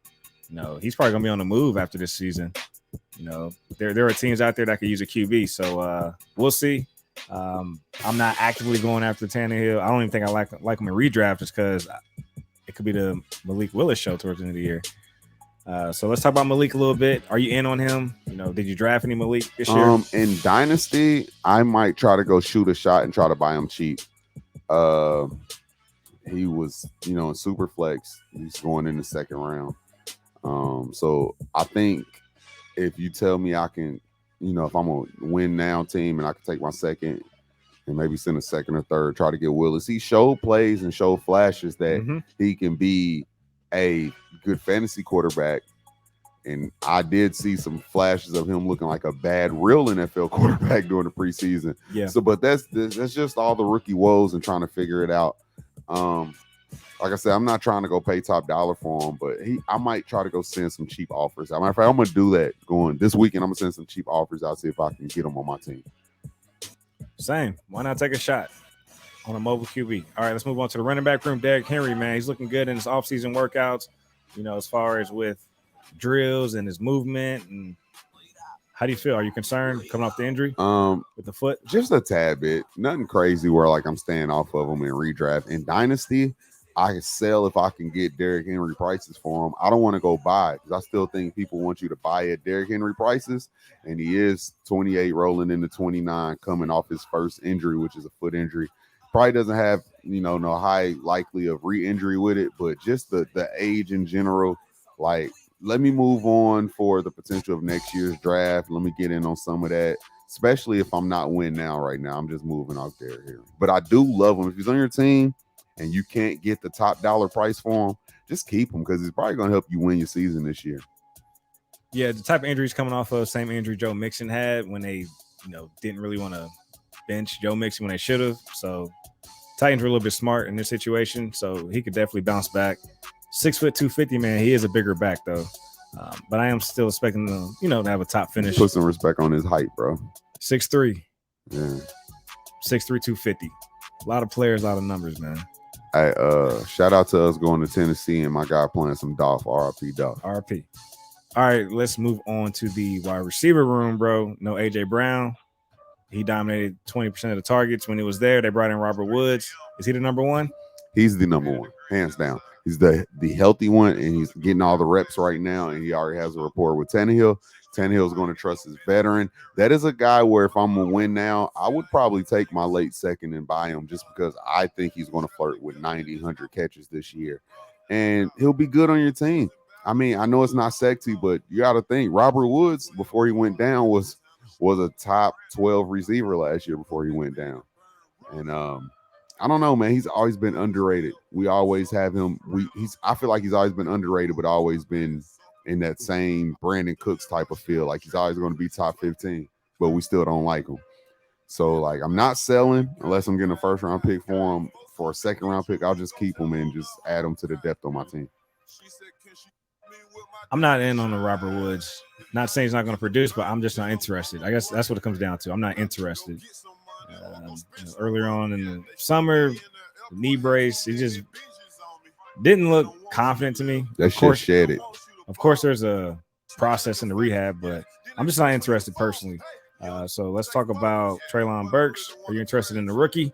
Speaker 3: he's probably going to be on the move after this season. There are teams out there that could use a QB. So we'll see. I'm not actively going after Tannehill. I don't even think I like him in redraft just because it could be the Malik Willis show towards the end of the year. So let's talk about Malik a little bit. Are you in on him? Did you draft any Malik this year?
Speaker 2: In Dynasty, I might try to go shoot a shot and try to buy him cheap. He was, in Superflex. He's going in the second round. So I think if you tell me I can, if I'm a win now team and I can take my second and maybe send a second or third, try to get Willis. He showed plays and showed flashes that he can be a good fantasy quarterback. And I did see some flashes of him looking like a bad real NFL quarterback during the preseason.
Speaker 3: Yeah.
Speaker 2: So, but that's just all the rookie woes and trying to figure it out. Like I said, I'm not trying to go pay top dollar for him, but I might try to go send some cheap offers. As a matter of fact, I'm going to do that going this weekend. I'm going to send some cheap offers out, see if I can get them on my team.
Speaker 3: Same. Why not take a shot on a mobile QB? All right, let's move on to the running back room. Derrick Henry, man, he's looking good in his offseason workouts, as far as with drills and his movement. And how do you feel? Are you concerned coming off the injury with the foot?
Speaker 2: Just a tad bit. Nothing crazy where I'm staying off of him in redraft. In Dynasty, I can sell if I can get Derrick Henry prices for him. I don't want to go buy because I still think people want you to buy at Derrick Henry prices. And he is 28 rolling into 29 coming off his first injury, which is a foot injury. Probably doesn't have, no high likely of re-injury with it, but just the age in general, let me move on for the potential of next year's draft. Let me get in on some of that, especially if I'm not winning now right now. I'm just moving out there here. But I do love him. If he's on your team and you can't get the top dollar price for him, just keep him because he's probably going to help you win your season this year.
Speaker 3: Yeah, the type of injuries coming off of same injury Joe Mixon had when they, didn't really want to bench Joe Mixon when they should have. So Titans were a little bit smart in this situation, so he could definitely bounce back. 6 foot 250, man. He is a bigger back though, but I am still expecting him, to have a top finish.
Speaker 2: Put some respect on his height, bro.
Speaker 3: 6'3".
Speaker 2: Yeah.
Speaker 3: 6'3", 250. A lot of players, a lot of numbers, man.
Speaker 2: Hey, shout out to us going to Tennessee and my guy playing some Dolph. RIP Dolph.
Speaker 3: RIP. All right, let's move on to the wide receiver room, bro. No AJ Brown. He dominated 20% of the targets when he was there. They brought in Robert Woods. Is he the number one?
Speaker 2: He's the number one, hands down. He's the healthy one, and he's getting all the reps right now, and he already has a rapport with Tannehill. Tannehill's going to trust his veteran. That is a guy where if I'm going to win now, I would probably take my late second and buy him just because I think he's going to flirt with 90, 100 catches this year. And he'll be good on your team. I mean, I know it's not sexy, but you got to think Robert Woods, before he went down, was a top 12 receiver last year before he went down. And I don't know, man. He's always been underrated. We always have him. I feel like he's always been underrated, but always been in that same Brandon Cooks type of feel. Like he's always going to be top 15, but we still don't like him. So I'm not selling unless I'm getting a first round pick for him. For a second round pick, I'll just keep him and just add him to the depth on my team.
Speaker 3: I'm not in on the Robert Woods. Not saying he's not going to produce, but I'm just not interested. I guess that's what it comes down to. I'm not interested. Earlier on in the summer, the knee brace, he just didn't look confident to me.
Speaker 2: That shit shed it.
Speaker 3: Of course, there's a process in the rehab, but I'm just not interested personally. So let's talk about Treylon Burks. Are you interested in the rookie?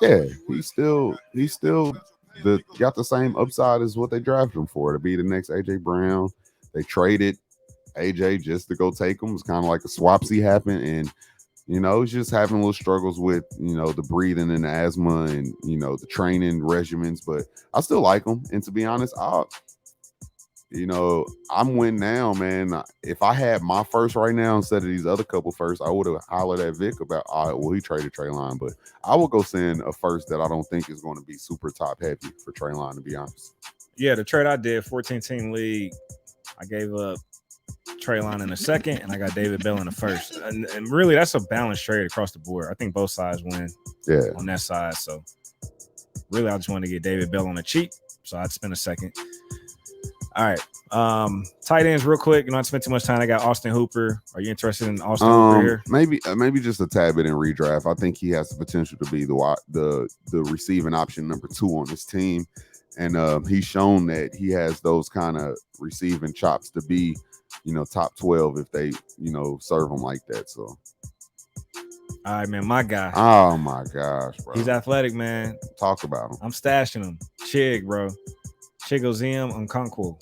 Speaker 2: Yeah, he's still got the same upside as what they drafted him for, to be the next AJ Brown. They traded AJ just to go take him. It's kind of like a swapsy happened, and he's just having little struggles with the breathing and the asthma and the training regimens. But I still like him, and to be honest, I'm win now, man. If I had my first right now instead of these other couple first, I would have hollered at Vic about, he traded Treylon, but I will go send a first that I don't think is going to be super top heavy for Treylon, to be honest.
Speaker 3: Yeah, the trade I did, 14-team league, I gave up Treylon in the second, and I got David Bell in the first. And really, that's a balanced trade across the board. I think both sides win on that side. So really, I just wanted to get David Bell on the cheap, so I'd spend a second. All right. Tight ends real quick. You don't have to spend too much time. I got Austin Hooper. Are you interested in Austin Hooper here?
Speaker 2: Maybe just a tad bit in redraft. I think he has the potential to be the receiving option number 2 on this team. And he's shown that he has those kind of receiving chops to be, top 12 if they, serve him like that. So,
Speaker 3: all right, man, my guy.
Speaker 2: Oh my gosh, bro.
Speaker 3: He's athletic, man.
Speaker 2: Talk about him.
Speaker 3: I'm stashing him. Chig, bro. Chigoziem Nkonkwo.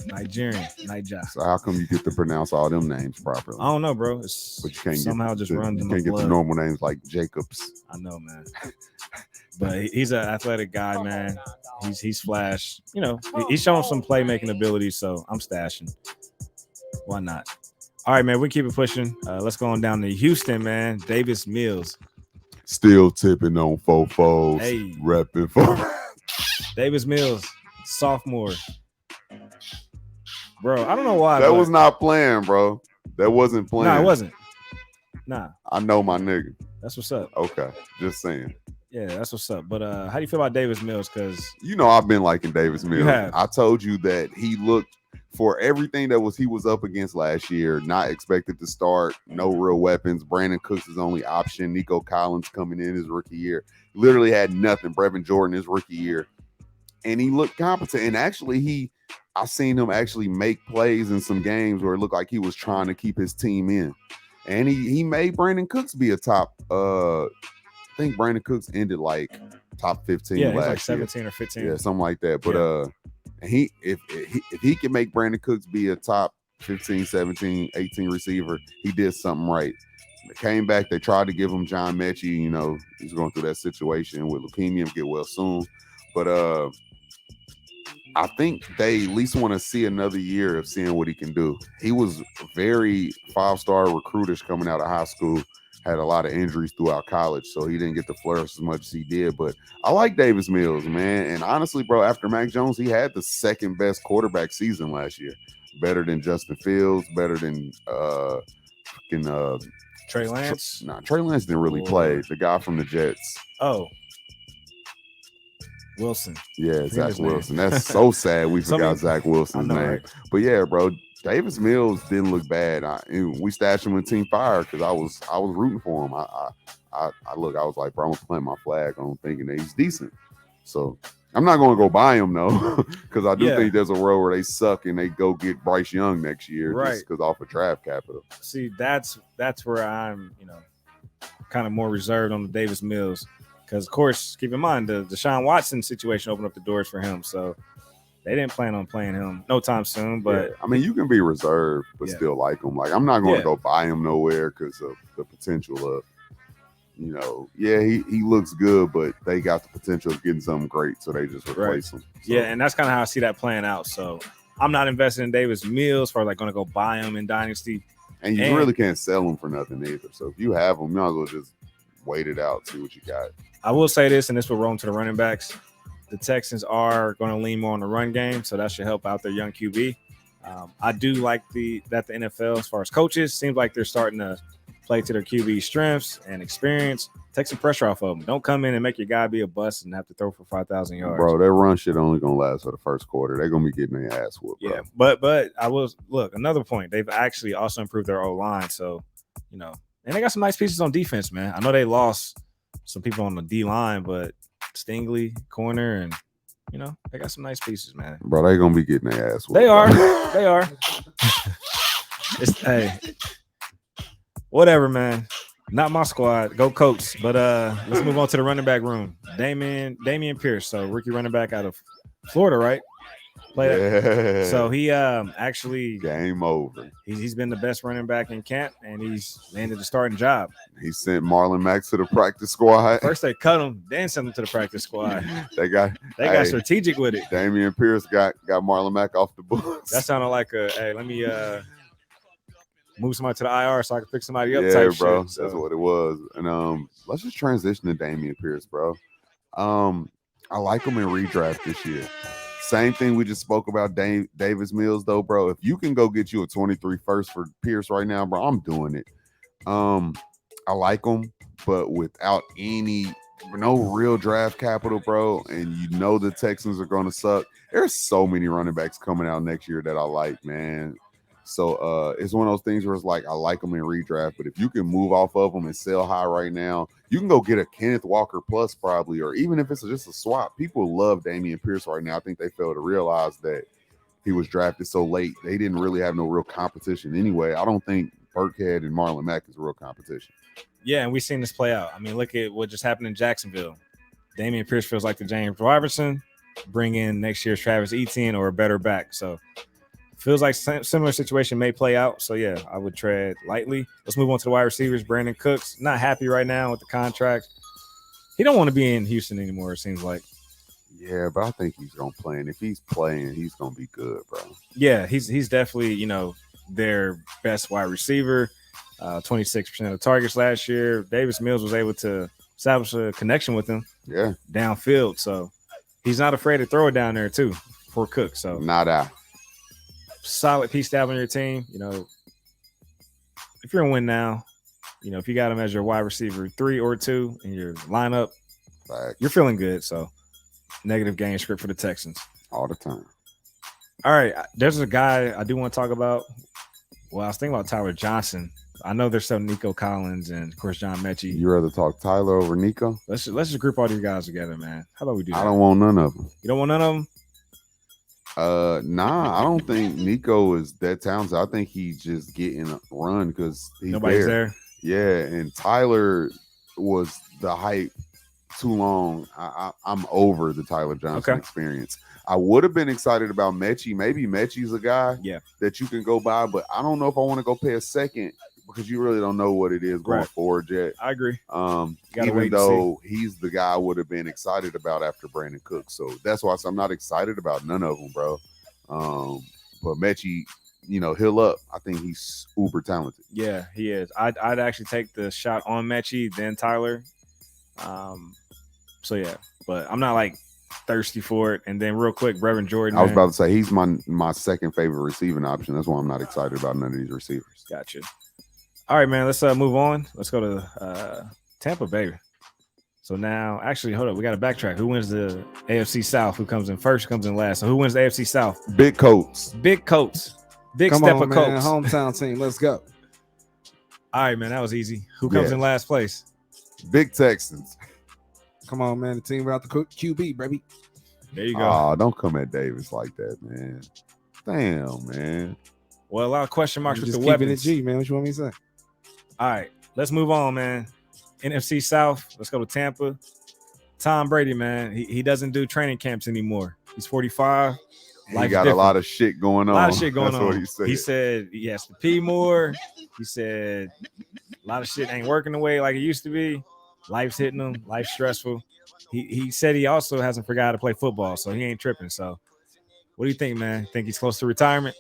Speaker 3: Nigerian. Niger.
Speaker 2: So how come you get to pronounce all them names properly?
Speaker 3: I don't know, bro.
Speaker 2: But you can't
Speaker 3: somehow just runs in my blood.
Speaker 2: You can't get the normal names like Jacobs.
Speaker 3: I know, man. But he's an athletic guy, man. He's flash. He's showing some playmaking ability, so I'm stashing. Why not? All right, man. We keep it pushing. Let's go on down to Houston, man. Davis Mills.
Speaker 2: Still tipping on fofos.
Speaker 3: Hey.
Speaker 2: Repping for
Speaker 3: Davis Mills, sophomore. Bro, I don't know why.
Speaker 2: That was not playing, bro. That wasn't playing.
Speaker 3: Nah, it wasn't. Nah.
Speaker 2: I know my nigga.
Speaker 3: That's what's up.
Speaker 2: Okay. Just saying.
Speaker 3: Yeah, that's what's up. But how do you feel about Davis Mills? Because
Speaker 2: I've been liking Davis Mills.
Speaker 3: You have.
Speaker 2: I told you that he looked for everything that he was up against last year, not expected to start, no real weapons. Brandon Cooks is only option. Nico Collins coming in his rookie year. Literally had nothing. Brevin Jordan his rookie year. And he looked competent. And actually, I seen him actually make plays in some games where it looked like he was trying to keep his team in. And he made Brandon Cooks be a top I think Brandon Cooks ended like top 15 last
Speaker 3: like 17
Speaker 2: year.
Speaker 3: or 15.
Speaker 2: Yeah, something like that. But if he can make Brandon Cooks be a top 15, 17, 18 receiver, he did something right. They came back, they tried to give him John Mechie, he's going through that situation with leukemia, get well soon. But I think they at least want to see another year of seeing what he can do. He was very 5-star recruitish coming out of high school, had a lot of injuries throughout college, so he didn't get to flourish as much as he did. But I like Davis Mills, man. And honestly, bro, after Mac Jones, he had the second best quarterback season last year. Better than Justin Fields, better than
Speaker 3: Trey Lance.
Speaker 2: Trey Lance didn't really play. The guy from the Jets.
Speaker 3: Oh. Wilson.
Speaker 2: Yeah, Zach Wilson. That's so sad we forgot Zach Wilson's name. Right? But yeah, bro, Davis Mills didn't look bad. We stashed him in Team Fire because I was rooting for him. I was like, bro, I'm gonna plant my flag on thinking that he's decent. So I'm not gonna go buy him though, because I do think there's a world where they suck and they go get Bryce Young next year, right? Just because off of draft capital.
Speaker 3: See, that's where I'm, kind of more reserved on the Davis Mills. Because, of course, keep in mind, the Deshaun Watson situation opened up the doors for him. So they didn't plan on playing him no time soon. But
Speaker 2: you can be reserved, but still like him. Like, I'm not going to go buy him nowhere because of the potential of, he looks good, but they got the potential of getting something great. So they just replace him. So.
Speaker 3: Yeah, and that's kind of how I see that playing out. So I'm not invested in Davis Mills for going to go buy him in Dynasty.
Speaker 2: And you really can't sell him for nothing either. So if you have him, you might as well just wait it out, see what you got.
Speaker 3: I will say this, and this will roll into the running backs. The Texans are going to lean more on the run game, so that should help out their young QB. I do like that the NFL, as far as coaches, seems like they're starting to play to their QB strengths and experience. Take some pressure off of them. Don't come in and make your guy be a bust and have to throw for 5,000 yards.
Speaker 2: Bro, that run shit only going to last for the first quarter. They're going to be getting their ass whooped, bro.
Speaker 3: Yeah, but I will – look, another point. They've actually also improved their O-line, so, and they got some nice pieces on defense, man. I know they lost – some people on the D line, but Stingley, corner, and they got some nice pieces, man.
Speaker 2: Bro, they gonna be getting their ass whooped.
Speaker 3: They are. They are. Hey, whatever, man. Not my squad. Go Colts. But let's move on to the running back room. Damian Pierce, so rookie running back out of Florida, right? So he actually
Speaker 2: game over.
Speaker 3: He's been the best running back in camp, and he's landed the starting job.
Speaker 2: He sent Marlon Mack to the practice squad.
Speaker 3: First they cut him, then sent him to the practice squad.
Speaker 2: they got
Speaker 3: strategic with it.
Speaker 2: Damian Pierce got Marlon Mack off the books.
Speaker 3: That sounded like let me move somebody to the IR so I can pick somebody up.
Speaker 2: Yeah,
Speaker 3: type
Speaker 2: bro,
Speaker 3: shit, so.
Speaker 2: That's what it was. And let's just transition to Damian Pierce, bro. I like him in redraft this year. Same thing we just spoke about Davis Mills, though, bro. If you can go get you a 23 first for Pierce right now, bro, I'm doing it. I like him, but without any no real draft capital, bro, and you know the Texans are going to suck. There's so many running backs coming out next year that I like, man. So it's one of those things where it's like I like them in redraft, but if you can move off of them and sell high right now, you can go get a Kenneth Walker plus probably, or even if it's just a swap. People love Dameon Pierce right now. I think they fail to realize that he was drafted so late. They didn't really have no real competition anyway. I don't think Burkhead and Marlon Mack is real competition.
Speaker 3: Yeah, and we've seen this play out. I mean, look at what just happened in Jacksonville. Dameon Pierce feels like the James Robinson. Bring in next year's Travis Etienne or a better back. So feels like similar situation may play out. So yeah, I would tread lightly. Let's move on to the wide receivers. Brandon Cooks, not happy right now with the contract. He don't want to be in Houston anymore, it seems like.
Speaker 2: Yeah, but I think he's gonna play, and if he's playing, he's gonna be good, bro.
Speaker 3: Yeah, he's definitely, you know, their best wide receiver. 26% of targets last year. Davis Mills was able to establish a connection with him.
Speaker 2: Yeah,
Speaker 3: downfield. So he's not afraid to throw it down there too for Cook. So
Speaker 2: nada.
Speaker 3: Solid piece to have on your team. You know, if you're a win now, you know, if you got him as your wide receiver 3 or 2 in your lineup, you're feeling good. So negative game script for the Texans
Speaker 2: all the time.
Speaker 3: All right, there's a guy I do want to talk about. Well, I was thinking about Tyler Johnson. I know there's some Nico Collins and of course John Mechie.
Speaker 2: You rather talk Tyler over Nico?
Speaker 3: Let's just group all these guys together, man. How about we do that?
Speaker 2: I don't want none of them.
Speaker 3: You don't want none of them?
Speaker 2: Nah, I don't think Nico is that talented. I think he's just getting a run because
Speaker 3: nobody's there.
Speaker 2: Yeah, and Tyler was the hype too long. I'm over the Tyler Johnson experience. I would have been excited about Mechie. Maybe Mechie's a guy that you can go buy, but I don't know if I want to go pay a second because you really don't know what it is going forward yet.
Speaker 3: I agree.
Speaker 2: Even though he's the guy I would have been excited about after Brandon Cooks. So that's why I'm not excited about none of them, bro. But Mechie, you know, he'll up. I think he's uber talented.
Speaker 3: Yeah, he is. I'd actually take the shot on Mechie, then Tyler. So yeah, but I'm not like thirsty for it. And then real quick, Brevin Jordan.
Speaker 2: I was about to say he's my second favorite receiving option. That's why I'm not excited about none of these receivers.
Speaker 3: Gotcha. All right, man. Let's move on. Let's go to Tampa Bay. So now, actually, hold up. We got to backtrack. Who wins the AFC South? Who comes in first? Comes in last? So who wins the AFC South?
Speaker 2: Big Coats.
Speaker 3: Big Coats. Big
Speaker 1: Come
Speaker 3: step
Speaker 1: on,
Speaker 3: of
Speaker 1: man.
Speaker 3: Coats.
Speaker 1: Hometown team. Let's go.
Speaker 3: All right, man. That was easy. Who comes in last place?
Speaker 2: Big Texans.
Speaker 1: Come on, man. The team without the QB, baby.
Speaker 3: There you go.
Speaker 2: Oh, don't come at Davis like that, man. Damn, man.
Speaker 3: Well, a lot of question marks with the
Speaker 1: weapons.
Speaker 3: weapons.
Speaker 1: G, man. What you want me to say?
Speaker 3: All right, let's move on, man. NFC South. Let's go to Tampa. Tom Brady, man. He doesn't do training camps anymore. He's 45.
Speaker 2: He got a lot of shit going on.
Speaker 3: A lot of shit going
Speaker 2: That's
Speaker 3: on.
Speaker 2: What he said.
Speaker 3: He said he has to pee more. He said a lot of shit ain't working the way like it used to be. Life's hitting him. Life's stressful. He said he also hasn't forgot how to play football, so he ain't tripping. So what do you think, man? Think he's close to retirement?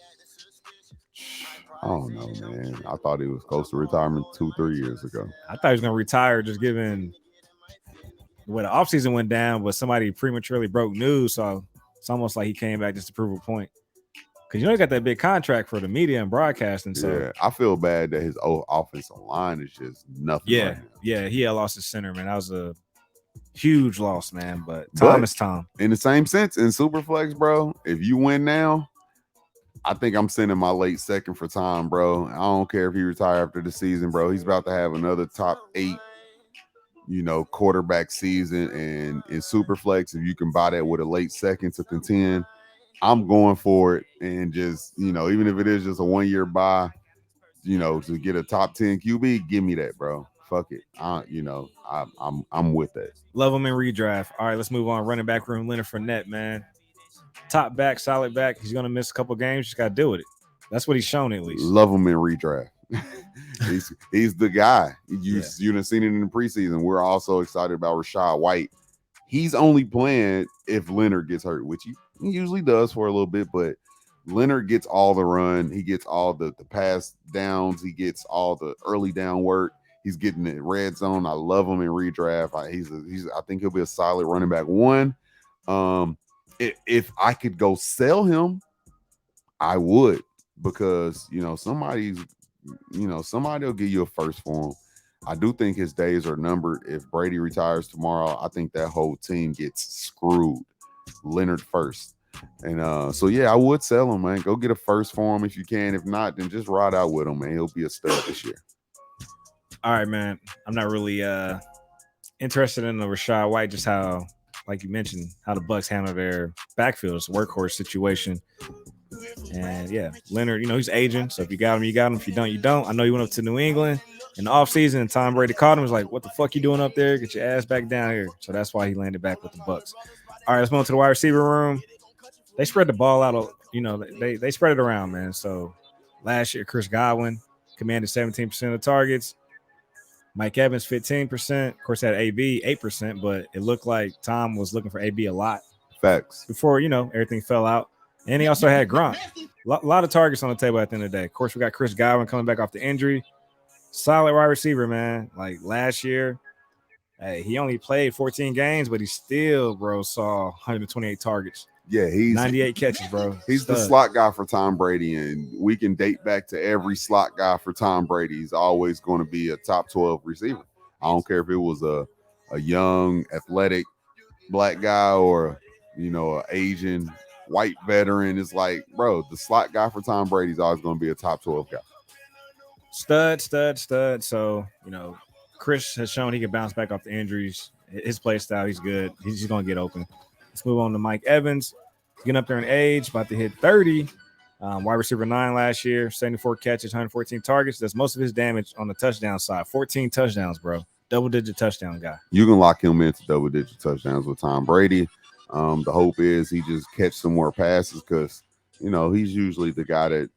Speaker 2: I don't know, man. I thought he was close to retirement 2-3 years ago.
Speaker 3: I thought he was going to retire just given the way the offseason went down, but somebody prematurely broke news. So it's almost like he came back just to prove a point. Because you know he got that big contract for the media and broadcasting. So
Speaker 2: yeah, I feel bad that his offensive line is just nothing.
Speaker 3: Yeah, he had lost his center, man. That was a huge loss, man. But Tom is Tom.
Speaker 2: In the same sense, in Superflex, bro, if you win now, I think I'm sending my late second for Tom, bro. I don't care if he retire after the season, bro. He's about to have another top 8, quarterback season. And in Superflex, if you can buy that with a late second to contend, I'm going for it. And just, even if it is just a 1-year buy, to get a top 10 QB, give me that, bro. Fuck it. I'm with that.
Speaker 3: Love him in redraft. All right, let's move on. Running back room, Leonard Fournette, man. Top back, solid back. He's going to miss a couple games. Just got to deal with it. That's what he's shown at least.
Speaker 2: Love him in redraft. he's the guy. You've seen it in the preseason. We're also excited about Rashad White. He's only playing if Leonard gets hurt, which he usually does for a little bit, but Leonard gets all the run. He gets all the pass downs. He gets all the early down work. He's getting the red zone. I love him in redraft. I think he'll be a solid running back 1. If I could go sell him, I would, because somebody will give you a first for him. I do think his days are numbered. If Brady retires tomorrow, I think that whole team gets screwed. Leonard first. And so yeah, I would sell him, man. Go get a first for him if you can. If not, then just ride out with him, man. He'll be a stud this year.
Speaker 3: All right, man. I'm not really interested in the Rashad White, just how, like you mentioned, how the Bucks handle their backfields, workhorse situation. And yeah, Leonard, he's aging. So if you got him, you got him. If you don't, you don't. I know he went up to New England in the offseason, and Tom Brady caught him. Was like, what the fuck you doing up there? Get your ass back down here. So that's why he landed back with the Bucks. All right, let's move on to the wide receiver room. They spread the ball out. They spread it around, man. So last year, Chris Godwin commanded 17% of the targets. Mike Evans, 15%. Of course, had AB, 8%, but it looked like Tom was looking for AB a lot.
Speaker 2: Facts.
Speaker 3: Before, everything fell out. And he also had Gronk. A lot of targets on the table at the end of the day. Of course, we got Chris Godwin coming back off the injury. Solid wide receiver, man. Like last year, hey, he only played 14 games, but he still, bro, saw 128 targets.
Speaker 2: Yeah, he's
Speaker 3: 98 catches, bro.
Speaker 2: He's the slot guy for Tom Brady, and we can date back to every slot guy for Tom Brady. He's always going to be a top 12 receiver. I don't care if it was a young, athletic black guy or, an Asian white veteran. It's like, bro, the slot guy for Tom Brady is always going to be a top 12 guy.
Speaker 3: Stud. So, Chris has shown he can bounce back off the injuries. His play style, he's good. He's going to get open. Let's move on to Mike Evans. Getting up there in age, about to hit 30. Wide receiver 9 last year, 74 catches, 114 targets. That's most of his damage on the touchdown side. 14 touchdowns, bro. Double-digit touchdown guy.
Speaker 2: You can lock him into double-digit touchdowns with Tom Brady. The hope is he just catch some more passes because, he's usually the guy that,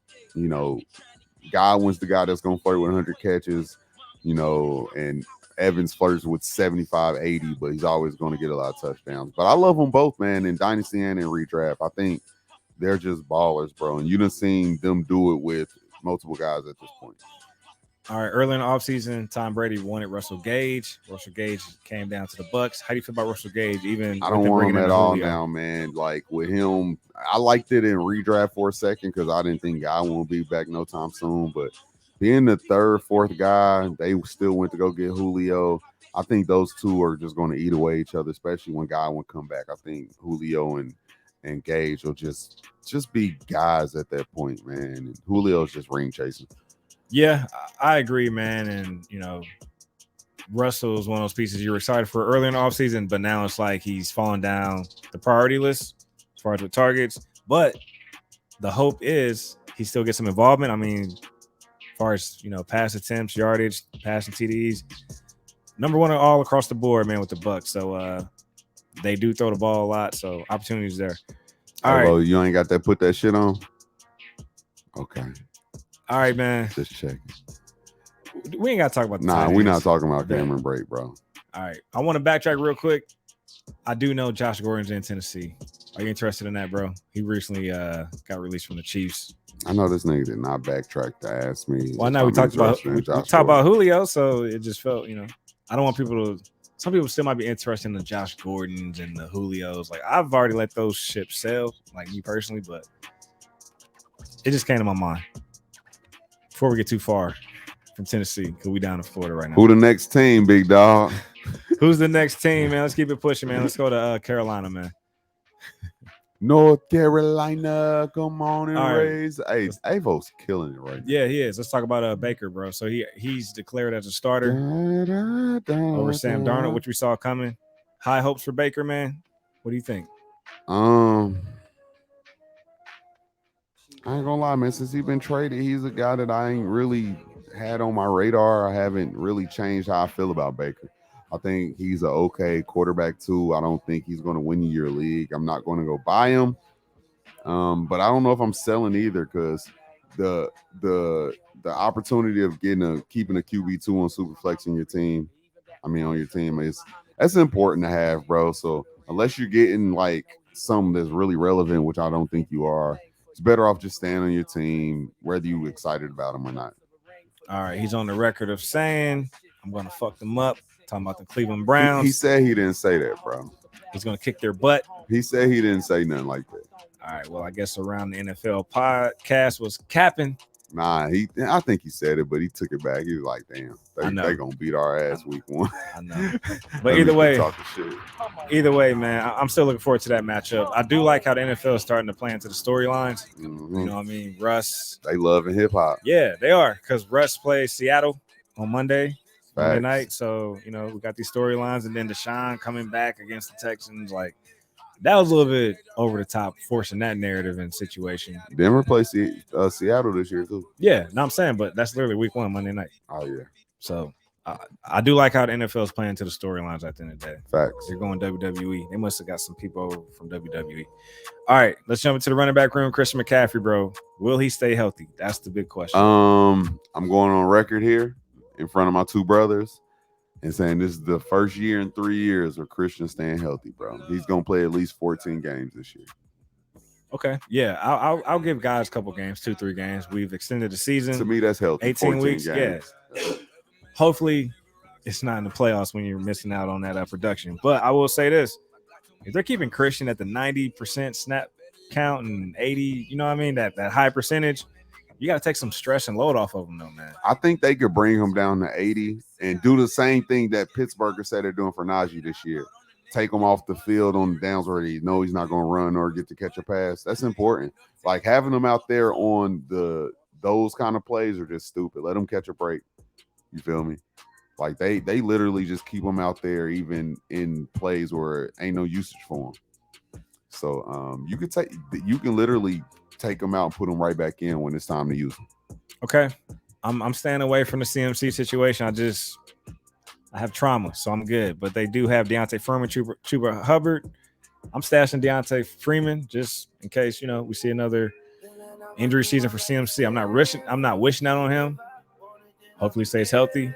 Speaker 2: Godwin's the guy that's going to flirt with 100 catches, and Evans flirts with 75, 80, but he's always going to get a lot of touchdowns. But I love them both, man, in Dynasty and in redraft. I think they're just ballers, bro. And you done seen them do it with multiple guys at this point.
Speaker 3: All right, early in the offseason, Tom Brady wanted Russell Gage. Russell Gage came down to the Bucks. How do you feel about Russell Gage?
Speaker 2: I don't want him at all now, man. Like with him, I liked it in redraft for a second because I didn't think Godwin would be back no time soon, but being the third, fourth guy, they still went to go get Julio. I think those two are just going to eat away each other, especially when Godwin come back. I think Julio and Gage will just be guys at that point, man. And Julio's just ring chasing.
Speaker 3: Yeah, I agree, man. And, Russell is one of those pieces you were excited for early in the offseason, but now it's like he's falling down the priority list as far as with targets. But the hope is he still gets some involvement. I mean, as far as, pass attempts, yardage, passing TDs, number one all across the board, man, with the Bucks. So they do throw the ball a lot, so opportunities there. All right.
Speaker 2: You ain't got that put that shit on? Okay.
Speaker 3: All right, man.
Speaker 2: Just checking.
Speaker 3: We ain't got to talk about the
Speaker 2: Nah, we're not talking about Cameron Brate, bro.
Speaker 3: All right. I want to backtrack real quick. I do know Josh Gordon's in Tennessee. Are you interested in that, bro? He recently got released from the Chiefs.
Speaker 2: I know this nigga did not backtrack to ask me.
Speaker 3: Well, now we talked about Julio, so it just felt, I don't want people to. Some people still might be interested in the Josh Gordons and the Julios. Like I've already let those ships sail, like me personally, but it just came to my mind before we get too far from Tennessee because we down in Florida right now.
Speaker 2: Who the next team, big dog?
Speaker 3: Who's the next team, man? Let's keep it pushing, man. Let's go to Carolina, man.
Speaker 2: North Carolina, come on and
Speaker 3: right.
Speaker 2: raise. Hey, Avo's killing it right now.
Speaker 3: Yeah, he is. Let's talk about Baker, bro. So he's declared as a starter over Sam Darnold, which we saw coming. High hopes for Baker, man. What do you think?
Speaker 2: I ain't gonna lie, man. Since he's been traded, he's a guy that I ain't really had on my radar. I haven't really changed how I feel about Baker. I think he's an okay quarterback too. I don't think he's going to win your league. I'm not going to go buy him, but I don't know if I'm selling either because the opportunity of keeping a QB2 on Superflex on your team that's important to have, bro. So unless you're getting like something that's really relevant, which I don't think you are, it's better off just staying on your team, whether you're excited about him or not.
Speaker 3: All right, he's on the record of saying, I'm going to fuck them up. Talking about the Cleveland Browns.
Speaker 2: He said he didn't say that, bro.
Speaker 3: He's going to kick their butt.
Speaker 2: He said he didn't say nothing like that.
Speaker 3: All right, well, I guess around the NFL podcast was capping.
Speaker 2: Nah, I think he said it, but he took it back. He was like, "Damn, they gonna beat our ass week 1."
Speaker 3: I know. But either way,
Speaker 2: talking shit.
Speaker 3: Either way, man, I'm still looking forward to that matchup. I do like how the NFL is starting to play into the storylines.
Speaker 2: Mm-hmm.
Speaker 3: You know what I mean? Russ.
Speaker 2: They loving hip hop.
Speaker 3: Yeah, they are, because Russ plays Seattle on Monday night. So, you know, we got these storylines, and then Deshaun coming back against the Texans. Like, that was a little bit over the top, forcing that narrative and situation.
Speaker 2: Denver plays Seattle this year, too.
Speaker 3: Yeah, no, I'm saying, but that's literally week 1, Monday night.
Speaker 2: Oh, yeah.
Speaker 3: So, I do like how the NFL is playing to the storylines at the end of the day.
Speaker 2: Facts.
Speaker 3: They're going WWE. They must have got some people over from WWE. All right, let's jump into the running back room. Christian McCaffrey, bro. Will he stay healthy? That's the big question.
Speaker 2: I'm going on record here in front of my 2 brothers and saying this is the first year in 3 years where Christian's staying healthy, bro. He's going to play at least 14 games this year.
Speaker 3: Okay. Yeah, I'll give guys a couple games, 2-3 games. We've extended the season.
Speaker 2: To me, that's healthy.
Speaker 3: 18 weeks.
Speaker 2: Games.
Speaker 3: Yeah. Hopefully, it's not in the playoffs when you're missing out on that production. But I will say this: if they're keeping Christian at the 90% snap count and 80, you know what I mean, that high percentage, you got to take some stress and load off of him, though, man.
Speaker 2: I think they could bring him down to 80 and do the same thing that Pittsburgh said they're doing for Najee this year. Take him off the field on the downs where he know he's not going to run or get to catch a pass. That's important. Like having him out there on those kind of plays are just stupid. Let him catch a break. You feel me? Like they literally just keep him out there even in plays where ain't no usage for him. So you can literally take him out and put him right back in when it's time to use him.
Speaker 3: Okay. I'm staying away from the CMC situation. I have trauma, so I'm good. But they do have Deontay Freeman, Chuba Hubbard. I'm stashing Deontay Freeman just in case, you know, we see another injury season for CMC. I'm not wishing that on him. Hopefully he stays healthy.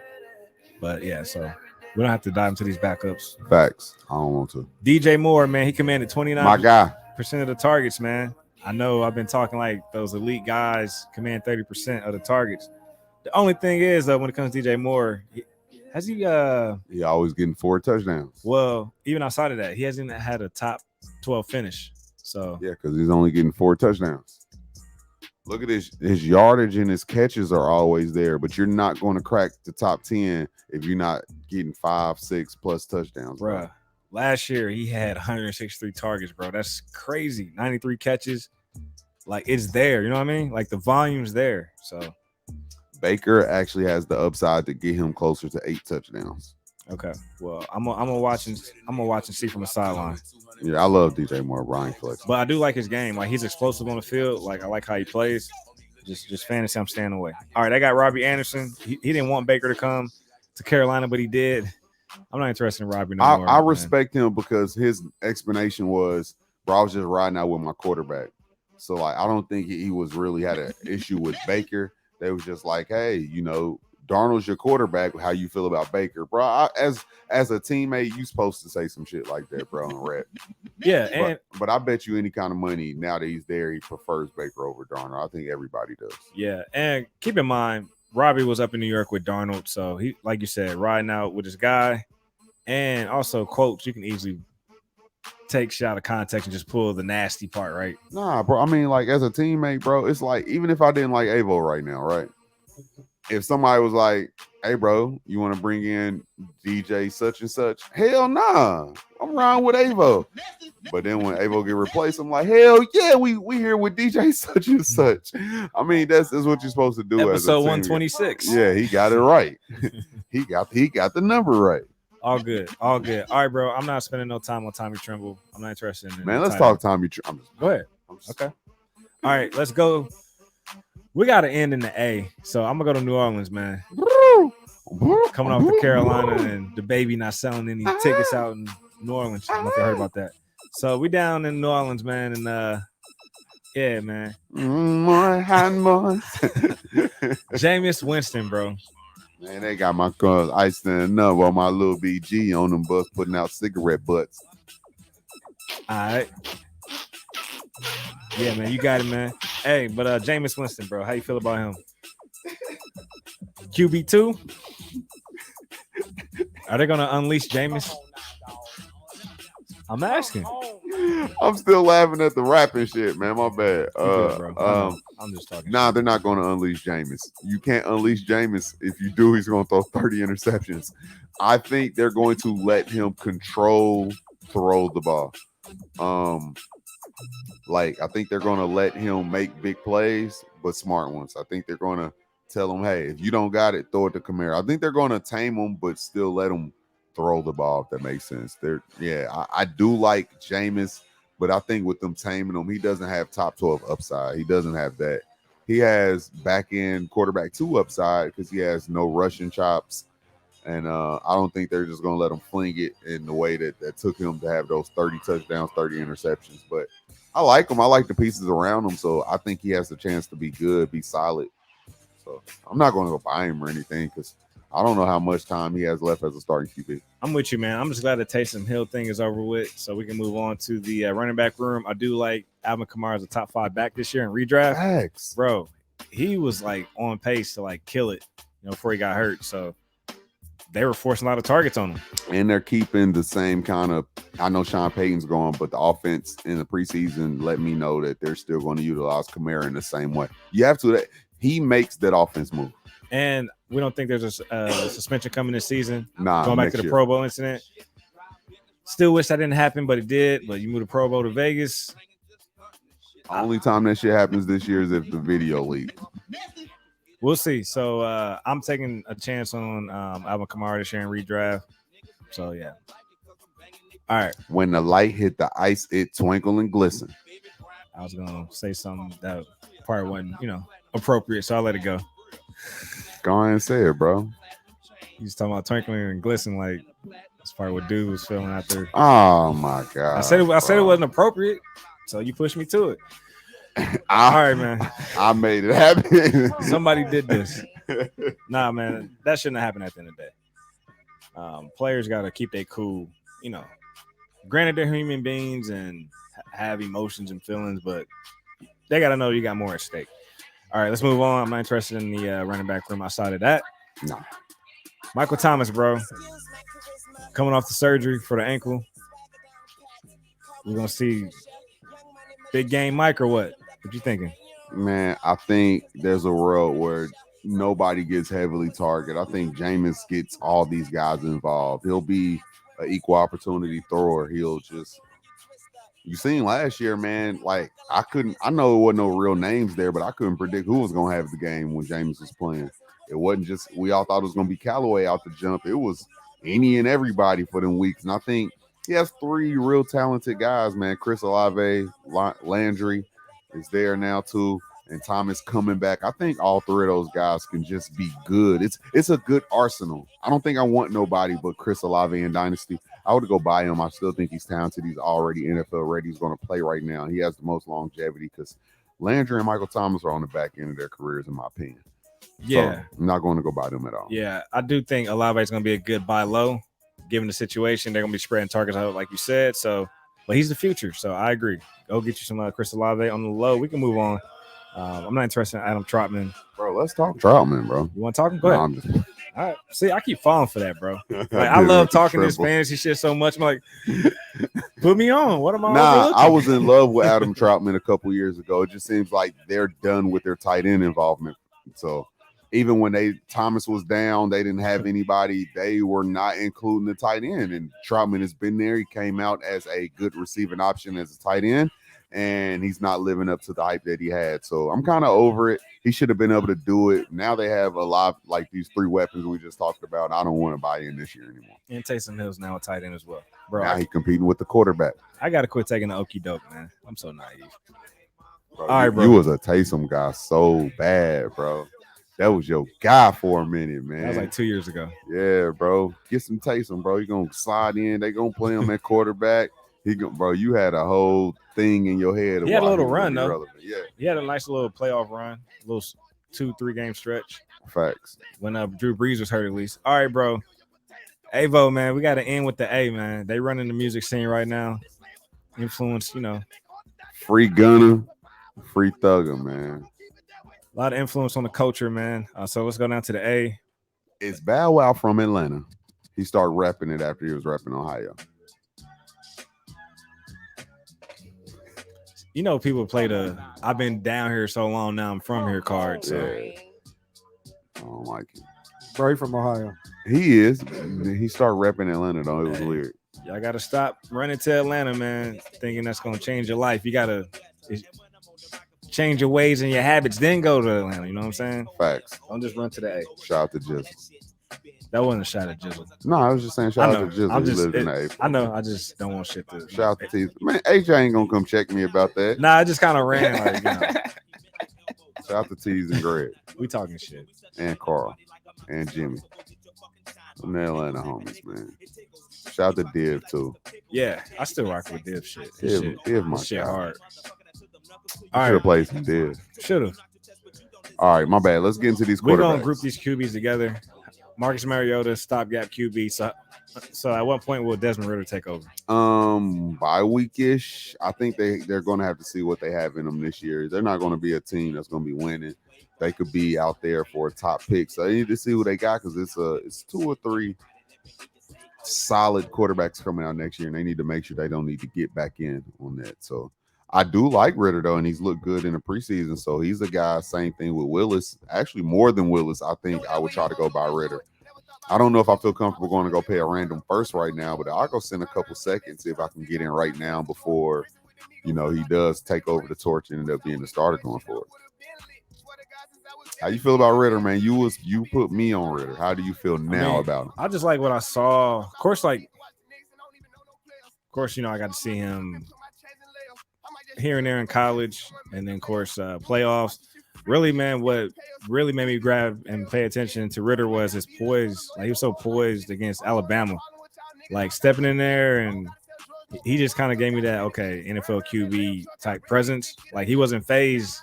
Speaker 3: But yeah, so we don't have to dive into these backups.
Speaker 2: Facts. I don't want to.
Speaker 3: DJ Moore, man, he commanded 29%
Speaker 2: My guy.
Speaker 3: of the targets, man. I know I've been talking like those elite guys command 30% of the targets. The only thing is, though, when it comes to DJ Moore, he
Speaker 2: always getting 4 touchdowns.
Speaker 3: Well, even outside of that, he hasn't had a top 12 finish. So
Speaker 2: yeah, because he's only getting 4 touchdowns. Look at his yardage and his catches are always there, but you're not going to crack the top 10 if you're not getting 5-6 plus touchdowns, bro.
Speaker 3: Last year he had 163 targets, bro. That's crazy. 93 catches. Like, it's there, you know what I mean? Like, the volume's there. So
Speaker 2: Baker actually has the upside to get him closer to 8 touchdowns.
Speaker 3: Okay. Well, I'm gonna watch and see from the sideline.
Speaker 2: Yeah, I love DJ Moore, Brian Flex.
Speaker 3: But I do like his game. Like, he's explosive on the field. Like, I like how he plays. Just fantasy, I'm staying away. All right, I got Robbie Anderson. He didn't want Baker to come to Carolina, but he did. I'm not interested in Robbie no more.
Speaker 2: I respect him because his explanation was, bro, I was just riding out with my quarterback. So, like, I don't think he was really had an issue with Baker. They was just like, hey, you know, Darnold's your quarterback. How you feel about Baker, bro? As a teammate, you supposed to say some shit like that, bro, and rep.
Speaker 3: Yeah,
Speaker 2: but I bet you any kind of money now that he's there, he prefers Baker over Darnold. I think everybody does.
Speaker 3: Yeah, and keep in mind, Robbie was up in New York with Darnold, so he, like you said, riding out with his guy, and also quotes. You can easily take shit out of context and just pull the nasty part, right?
Speaker 2: Nah, bro. I mean, like, as a teammate, bro, it's like, even if I didn't like Avo right now, right? If somebody was like, hey, bro, you want to bring in DJ such and such? Hell nah. I'm riding with Avo. But then when Avo get replaced, I'm like, hell yeah, we here with DJ such and such. I mean, that's what you're supposed to do.
Speaker 3: Episode 126.
Speaker 2: Yeah, he got it right. he got the number right.
Speaker 3: All good. All right, bro. I'm not spending no time on Tommy Tremble. I'm not interested in it.
Speaker 2: Man, let's talk Tommy Tremble.
Speaker 3: Go ahead. Okay. All right, let's go. We got to end in the A. So I'm going to go to New Orleans, man. Coming off the Carolina and the baby not selling any tickets out in New Orleans. I don't know if you heard about that. So we down in New Orleans, man. And yeah, man. Jameis Winston, bro.
Speaker 2: Man, they got my cars iced in up on my little BG on them bus putting out cigarette butts.
Speaker 3: All right. Yeah, man, you got it, man. Hey, but Jameis Winston, bro, how you feel about him? QB2? Are they gonna unleash Jameis? I'm asking.
Speaker 2: I'm still laughing at the rapping shit, man. My bad.
Speaker 3: I'm just talking.
Speaker 2: Nah, they're not going to unleash Jameis. You can't unleash Jameis. If you do, he's going to throw 30 interceptions. I think they're going to let him throw the ball. Like, I think they're going to let him make big plays, but smart ones. I think they're going to tell him, hey, if you don't got it, throw it to Kamara. I think they're going to tame him, but still let him throw the ball, if that makes sense. I do like Jameis, but I think with them taming him, he doesn't have top 12 upside. He doesn't have that. He has back end quarterback 2 upside because he has no rushing chops. And I don't think they're just going to let him fling it in the way that took him to have those 30 touchdowns, 30 interceptions. But I like him. I like the pieces around him. So I think he has the chance to be good, be solid. So I'm not going to go buy him or anything because I don't know how much time he has left as a starting QB.
Speaker 3: I'm with you, man. I'm just glad the Taysom Hill thing is over with, so we can move on to the running back room. I do like Alvin Kamara as a top 5 back this year in redraft.
Speaker 2: Facts.
Speaker 3: Bro, he was like on pace to like kill it, before he got hurt. So they were forcing a lot of targets on him.
Speaker 2: And they're keeping the same kind of, I know Sean Payton's gone, but the offense in the preseason let me know that they're still going to utilize Kamara in the same way. You have to, he makes that offense move.
Speaker 3: And we don't think there's a suspension coming this season.
Speaker 2: Nah,
Speaker 3: going back to the Pro Bowl incident. Still wish that didn't happen, but it did. But you moved the Pro Bowl to Vegas.
Speaker 2: Only time that shit happens this year is if the video leaked.
Speaker 3: We'll see. So I'm taking a chance on Alvin Kamara this year in redraft. So yeah. All right.
Speaker 2: When the light hit the ice, it twinkle and glisten.
Speaker 3: I was gonna say something that probably wasn't, appropriate, so I'll let it go.
Speaker 2: Go ahead and say it, bro.
Speaker 3: He's talking about twinkling and glistening, like that's probably what dude was feeling out there.
Speaker 2: Oh my god!
Speaker 3: I said it wasn't appropriate, so you pushed me to it. All right, man.
Speaker 2: I made it happen.
Speaker 3: Somebody did this. Nah, man, that shouldn't have happened at the end of the day. Players got to keep their cool. Granted, they're human beings and have emotions and feelings, but they got to know you got more at stake. All right, let's move on. I'm not interested in the running back room outside of that.
Speaker 2: No.
Speaker 3: Michael Thomas, bro. Coming off the surgery for the ankle. We're going to see big game Mike or what? What you thinking?
Speaker 2: Man, I think there's a world where nobody gets heavily targeted. I think Jameis gets all these guys involved. He'll be an equal opportunity thrower. He'll just... You seen last year, man, like I know it wasn't no real names there, but I couldn't predict who was going to have the game when Jameis was playing. It wasn't just, we all thought it was going to be Callaway out the jump. It was any and everybody for them weeks. And I think he has 3 real talented guys, man. Chris Olave, Landry is there now too, and Thomas coming back. I think all 3 of those guys can just be good. It's a good arsenal. I don't think I want nobody but Chris Olave in Dynasty. I would go buy him. I still think he's talented. He's already NFL ready. He's going to play right now. He has the most longevity because Landry and Michael Thomas are on the back end of their careers, in my opinion.
Speaker 3: Yeah.
Speaker 2: So I'm not going to go buy them at all.
Speaker 3: Yeah, I do think Olave is going to be a good buy low. Given the situation, they're going to be spreading targets out like you said. So, but he's the future. So I agree. Go get you some Chris Olave on the low. We can move on. I'm not interested in Adam Trotman.
Speaker 2: Bro, let's talk Troutman, bro.
Speaker 3: You want to talk him? Go ahead.
Speaker 2: I'm just...
Speaker 3: All right. See, I keep falling for that, bro. Like, I love talking this fantasy shit so much. I'm like, put me on. What am I?
Speaker 2: Nah, I was in love with Adam Troutman a couple years ago. It just seems like they're done with their tight end involvement. So even when Thomas was down, they didn't have anybody. They were not including the tight end. And Troutman has been there. He came out as a good receiving option as a tight end. And he's not living up to the hype that he had. So I'm kind of over it. He should have been able to do it. Now they have a lot like these 3 weapons we just talked about. I don't want to buy in this year anymore.
Speaker 3: And Taysom Hill's now a tight end as well. Bro,
Speaker 2: now he's competing with the quarterback.
Speaker 3: I got to quit taking the okie doke, man. I'm so naive.
Speaker 2: Bro,
Speaker 3: all right, bro.
Speaker 2: You was a Taysom guy so bad, bro. That was your guy for a minute, man.
Speaker 3: That was like 2 years ago.
Speaker 2: Yeah, bro. Get some Taysom, bro. You're going to slide in. They going to play him at quarterback. Bro, you had a whole thing in your head.
Speaker 3: He had a little run, though.
Speaker 2: Relevant. Yeah.
Speaker 3: He had a nice little playoff run, a little 2-3 game stretch.
Speaker 2: Facts.
Speaker 3: When Drew Brees was hurt, at least. All right, bro. Avo, man, we got to end with the A, man. They running the music scene right now. Influence,
Speaker 2: Free Gunner, free Thugger, man.
Speaker 3: A lot of influence on the culture, man. So let's go down to the A.
Speaker 2: It's Bow Wow from Atlanta. He started rapping it after he was rapping Ohio.
Speaker 3: You know, people play the "I've been down here so long now I'm from here" card. So
Speaker 2: Yeah. I don't like it.
Speaker 1: Bro, he from Ohio.
Speaker 2: He is. He started repping Atlanta though. It was
Speaker 3: Hey.
Speaker 2: weird.
Speaker 3: y'all gotta stop running to Atlanta, man. Thinking that's gonna change your life. You gotta change your ways and your habits, then go to Atlanta. You know what I'm saying?
Speaker 2: Facts.
Speaker 3: Don't just run to the A.
Speaker 2: Shout out to Jizzle.
Speaker 3: That wasn't a shot at Jizzle.
Speaker 2: No, I was just saying shout out to Jizzle.
Speaker 3: I'm
Speaker 2: He
Speaker 3: just,
Speaker 2: lived in the A.
Speaker 3: I know. I just don't want shit to.
Speaker 2: Shout out to T. Man, AJ ain't gonna come check me about that.
Speaker 3: Nah, I just kind of ran. Like, you know,
Speaker 2: Shout out to T's and Greg
Speaker 3: we talking shit.
Speaker 2: and Carl and Jimmy. Them the Atlanta homies, man. Shout out to Div too.
Speaker 3: Yeah, I still rock with Div shit. His
Speaker 2: Div my
Speaker 3: his shit
Speaker 2: guy.
Speaker 3: hard.
Speaker 2: Should
Speaker 3: All
Speaker 2: have
Speaker 3: right,
Speaker 2: played some Div.
Speaker 3: should have.
Speaker 2: All right, my bad. Let's get into these
Speaker 3: We're
Speaker 2: quarterbacks.
Speaker 3: gonna group these QBs together. Marcus Mariota, stopgap QB. So at what point will Desmond Ridder take over?
Speaker 2: Bye weekish. I think they're gonna have to see what they have in them this year. They're not gonna be a team that's gonna be winning. They could be out there for a top pick. So they need to see what they got because it's 2 or 3 solid quarterbacks coming out next year, and they need to make sure they don't need to get back in on that. So I do like Ridder though, and he's looked good in the preseason. So he's a guy. Same thing with Willis. Actually, more than Willis, I think I would try to go by Ridder. I don't know if I feel comfortable going to go pay a random first right now, but I'll go send a couple seconds see if I can get in right now before he does take over the torch and end up being the starter going forward. How you feel about Ridder, man? You put me on Ridder. How do you feel now about him?
Speaker 3: I just like what I saw. Of course, I got to see him here and there in college, and then of course playoffs. Really, man, what really made me grab and pay attention to Ridder was his poise. Like, he was so poised against Alabama, like stepping in there, and he just kind of gave me that NFL QB type presence. Like, he wasn't phased.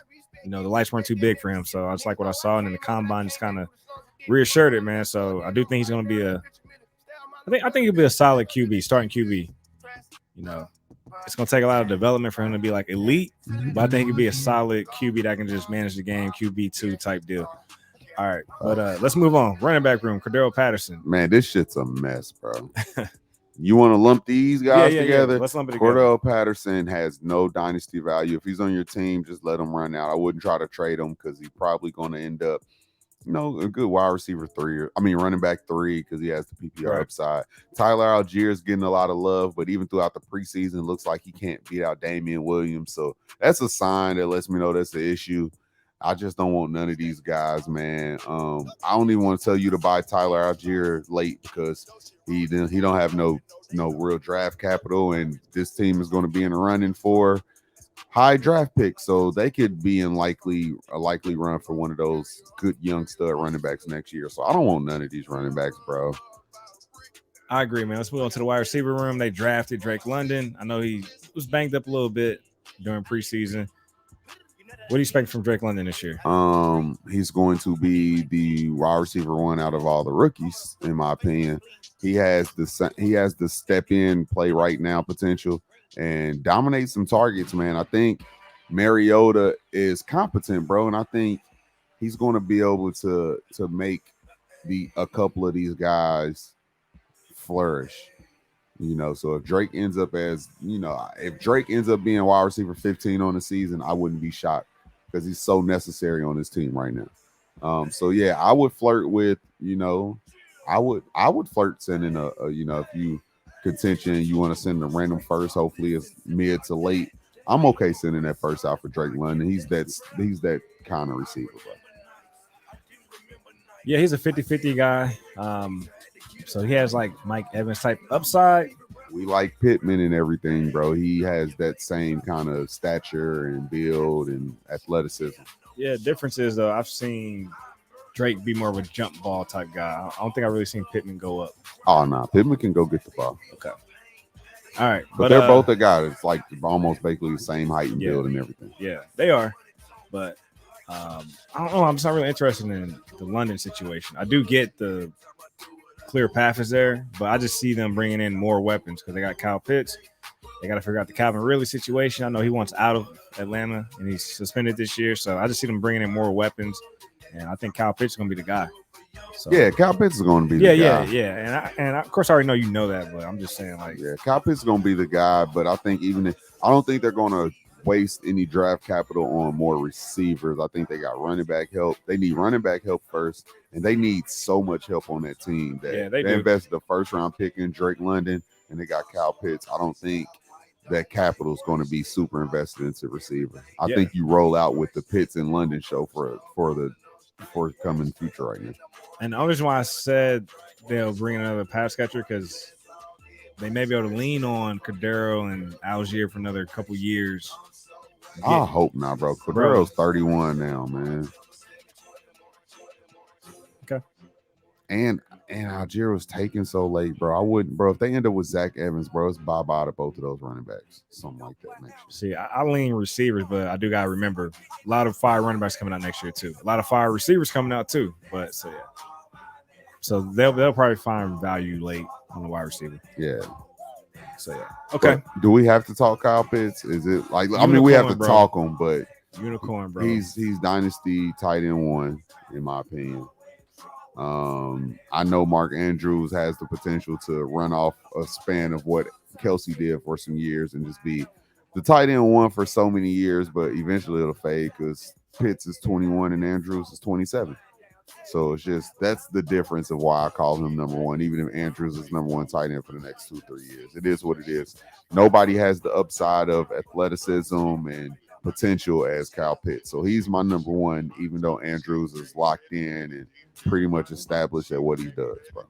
Speaker 3: The lights weren't too big for him. So I just like what I saw, and then the combine just kind of reassured it, man. So I do think he's going to be I think he'll be a solid QB, starting QB. It's going to take a lot of development for him to be like elite, but I think he'll be a solid QB that can just manage the game, QB2 type deal. All right, but let's move on. Running back room, Cordero Patterson.
Speaker 2: Man, this shit's a mess, bro. You want to lump these guys together?
Speaker 3: Yeah. Let's lump it together.
Speaker 2: Cordero Patterson has no dynasty value. If he's on your team, just let him run out. I wouldn't try to trade him because he's probably going to end up a good wide receiver 3. Running back 3 because he has the PPR upside. Tyler Algier is getting a lot of love, but even throughout the preseason, it looks like he can't beat out Damian Williams. So that's a sign that lets me know that's the issue. I just don't want none of these guys, man. I don't even want to tell you to buy Tyler Algier late because he don't have no real draft capital, and this team is going to be in the running for high draft picks, so they could be in a likely run for one of those good young stud running backs next year. So I don't want none of these running backs, bro.
Speaker 3: I agree, man. Let's move on to the wide receiver room. They drafted Drake London. I know he was banged up a little bit during preseason. What do you expect from Drake London this year?
Speaker 2: He's going to be the wide receiver 1 out of all the rookies, in my opinion. He has the step in, play right now potential and dominate some targets, man. I think Mariota is competent, bro, and I think he's going to be able to make a couple of these guys flourish. So if Drake ends up being wide receiver 15 on the season, I wouldn't be shocked because he's so necessary on this team right now. So yeah, I would flirt with, I would flirt sending if you contention, you want to send a random first, hopefully it's mid to late. I'm okay sending that first out for Drake London. He's that kind of receiver, bro.
Speaker 3: Yeah, he's a 50-50 guy. So he has like Mike Evans type upside.
Speaker 2: We like Pittman and everything, bro. He has that same kind of stature and build and athleticism.
Speaker 3: Yeah, difference is though, I've seen Drake be more of a jump ball type guy. I don't think I've really seen Pittman go up.
Speaker 2: Oh no, Pittman can go get the ball.
Speaker 3: Okay. All right.
Speaker 2: But they're both a guy that's like almost basically the same height and build and everything.
Speaker 3: Yeah, they are. But I don't know. I'm just not really interested in the London situation. I do get the clear path is there, but I just see them bringing in more weapons because they got Kyle Pitts. They got to figure out the Calvin Ridley situation. I know he wants out of Atlanta and he's suspended this year. So I just see them bringing in more weapons. And I think Kyle Pitts is going to be the guy. So,
Speaker 2: yeah, Kyle Pitts is going to be the guy.
Speaker 3: Yeah. And of course, I already know you know that, but I'm just saying, like,
Speaker 2: yeah, Kyle Pitts is going to be the guy. But I think I don't think they're going to waste any draft capital on more receivers. I think they got running back help. They need running back help first, and they need so much help on that team that
Speaker 3: they do.
Speaker 2: invested the first round pick in Drake London, and they got Kyle Pitts. I don't think that capital is going to be super invested into receiver. I think you roll out with the Pitts and London show for the forthcoming future right now.
Speaker 3: And the only reason why I said they'll bring another pass catcher because they may be able to lean on Cordero and Algier for another couple years.
Speaker 2: I hope not, bro. Cordero's 31 now, man.
Speaker 3: Okay.
Speaker 2: And Algier was taken so late, bro. I wouldn't, bro. If they end up with Zach Evans, bro, it's bye-bye to both of those running backs. Something like that next year.
Speaker 3: See, I lean receivers, but I do got to remember a lot of fire running backs coming out next year, too. A lot of fire receivers coming out, too. But, so, yeah. So, they'll probably find value late on the wide receiver.
Speaker 2: Yeah.
Speaker 3: So, yeah. Okay.
Speaker 2: But do we have to talk Kyle Pitts? Is it like,
Speaker 3: Unicorn,
Speaker 2: I mean, we have to
Speaker 3: bro.
Speaker 2: talk him, but
Speaker 3: Unicorn, bro.
Speaker 2: He's Dynasty tight end 1, in my opinion. I know Mark Andrews has the potential to run off a span of what Kelsey did for some years and just be the tight end 1 for so many years, but eventually it'll fade because Pitts is 21 and Andrews is 27. So it's just that's the difference of why I call him number 1, even if Andrews is number 1 tight end for the next 2-3 years. It is what it is. Nobody has the upside of athleticism and potential as Kyle Pitts. So he's my number 1, even though Andrews is locked in and pretty much established at what he does, bro.